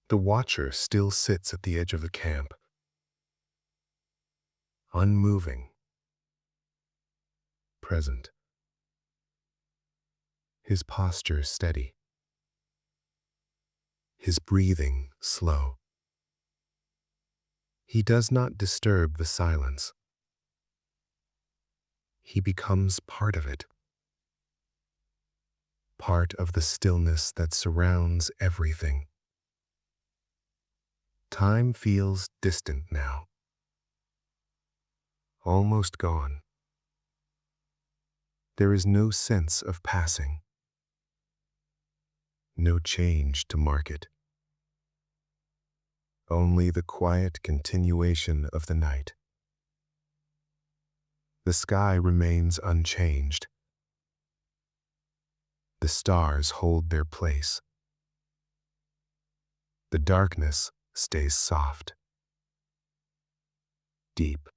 The watcher still sits at the edge of the camp, unmoving, present. His posture steady, his breathing slow. He does not disturb the silence. He becomes part of it, part of the stillness that surrounds everything. Time feels distant now, almost gone. There is no sense of passing, no change to mark it. Only the quiet continuation of the night. The sky remains unchanged. The stars hold their place. The darkness stays soft, deep,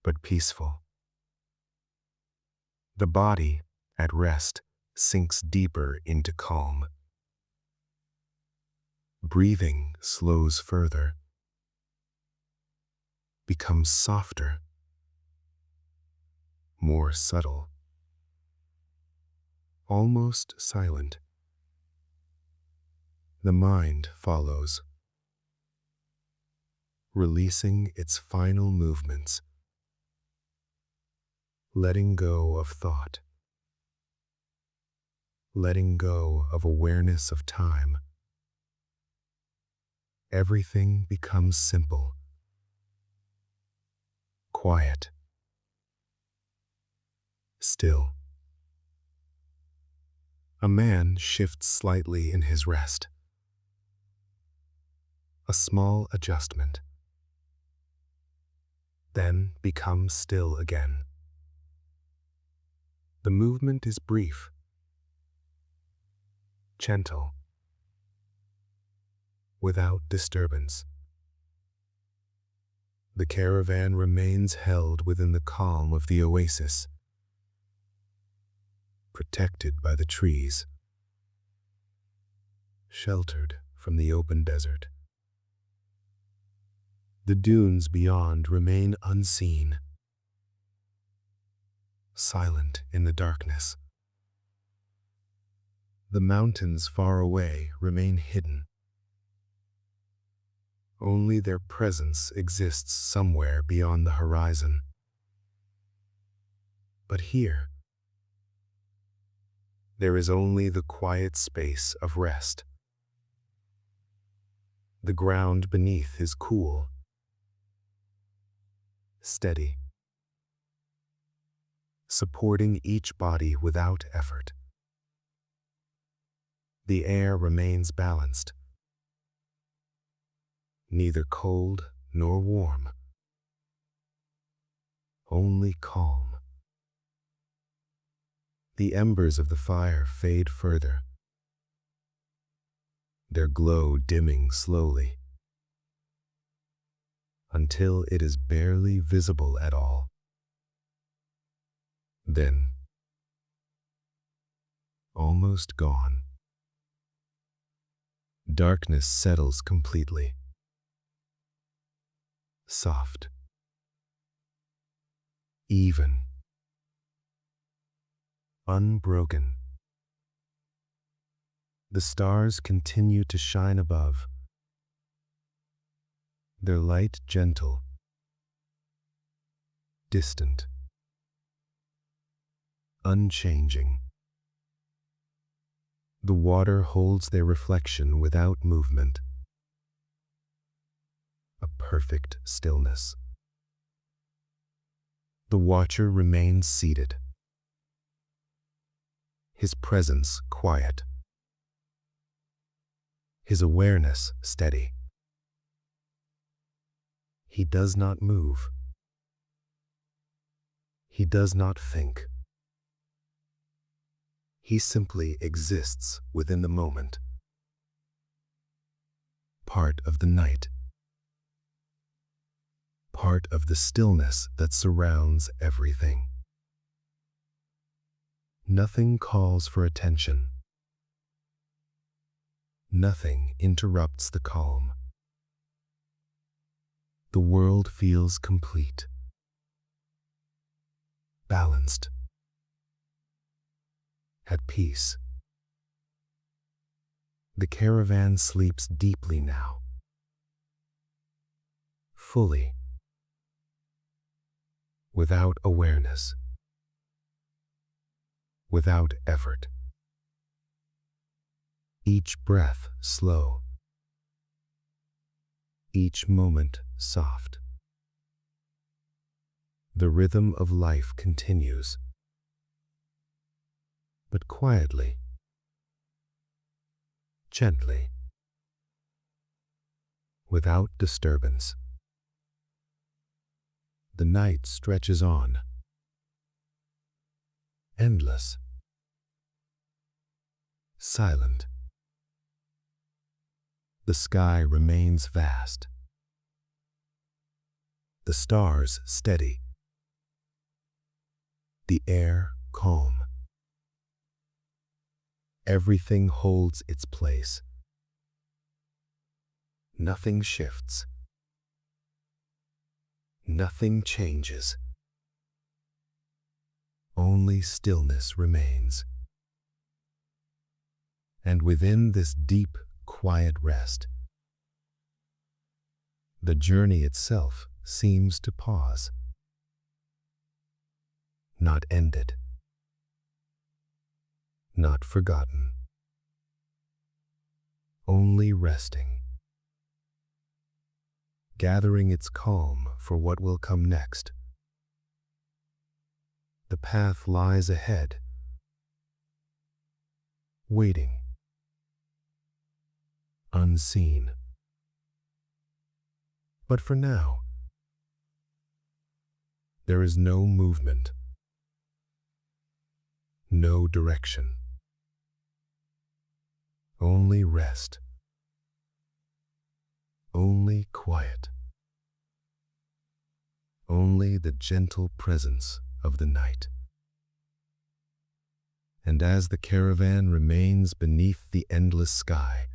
but peaceful. The body, at rest, sinks deeper into calm. Breathing slows further, becomes softer, more subtle, almost silent. The mind follows, releasing its final movements, letting go of thought, letting go of awareness of time. Everything becomes simple, quiet, still. A man shifts slightly in his rest. A small adjustment, then becomes still again. The movement is brief, gentle, without disturbance. The caravan remains held within the calm of the oasis, protected by the trees, sheltered from the open desert. The dunes beyond remain unseen, silent in the darkness. The mountains far away remain hidden. Only their presence exists somewhere beyond the horizon. But here, there is only the quiet space of rest. The ground beneath is cool, steady, supporting each body without effort. The air remains balanced, neither cold nor warm, only calm. The embers of the fire fade further, their glow dimming slowly, until it is barely visible at all. Then, almost gone, darkness settles completely, soft, even, unbroken. The stars continue to shine above, their light gentle, distant, unchanging. The water holds their reflection without movement. A perfect stillness. The watcher remains seated, his presence quiet, his awareness steady. He does not move. He does not think. He simply exists within the moment, part of the night, part of the stillness that surrounds everything. Nothing calls for attention. Nothing interrupts the calm. The world feels complete, balanced, at peace. The caravan sleeps deeply now, fully, without awareness, without effort. Each breath slow, each moment soft. The rhythm of life continues, but quietly, gently, without disturbance. The night stretches on, endless, silent. The sky remains vast, the stars steady, the air calm. Everything holds its place. Nothing shifts. Nothing changes. Only stillness remains. And within this deep, quiet rest, the journey itself seems to pause, not ended, not forgotten, only resting, gathering its calm for what will come next. The path lies ahead, waiting, unseen. But for now, there is no movement, no direction, only rest, only quiet, only the gentle presence of the night. And as the caravan remains beneath the endless sky,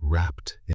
wrapped in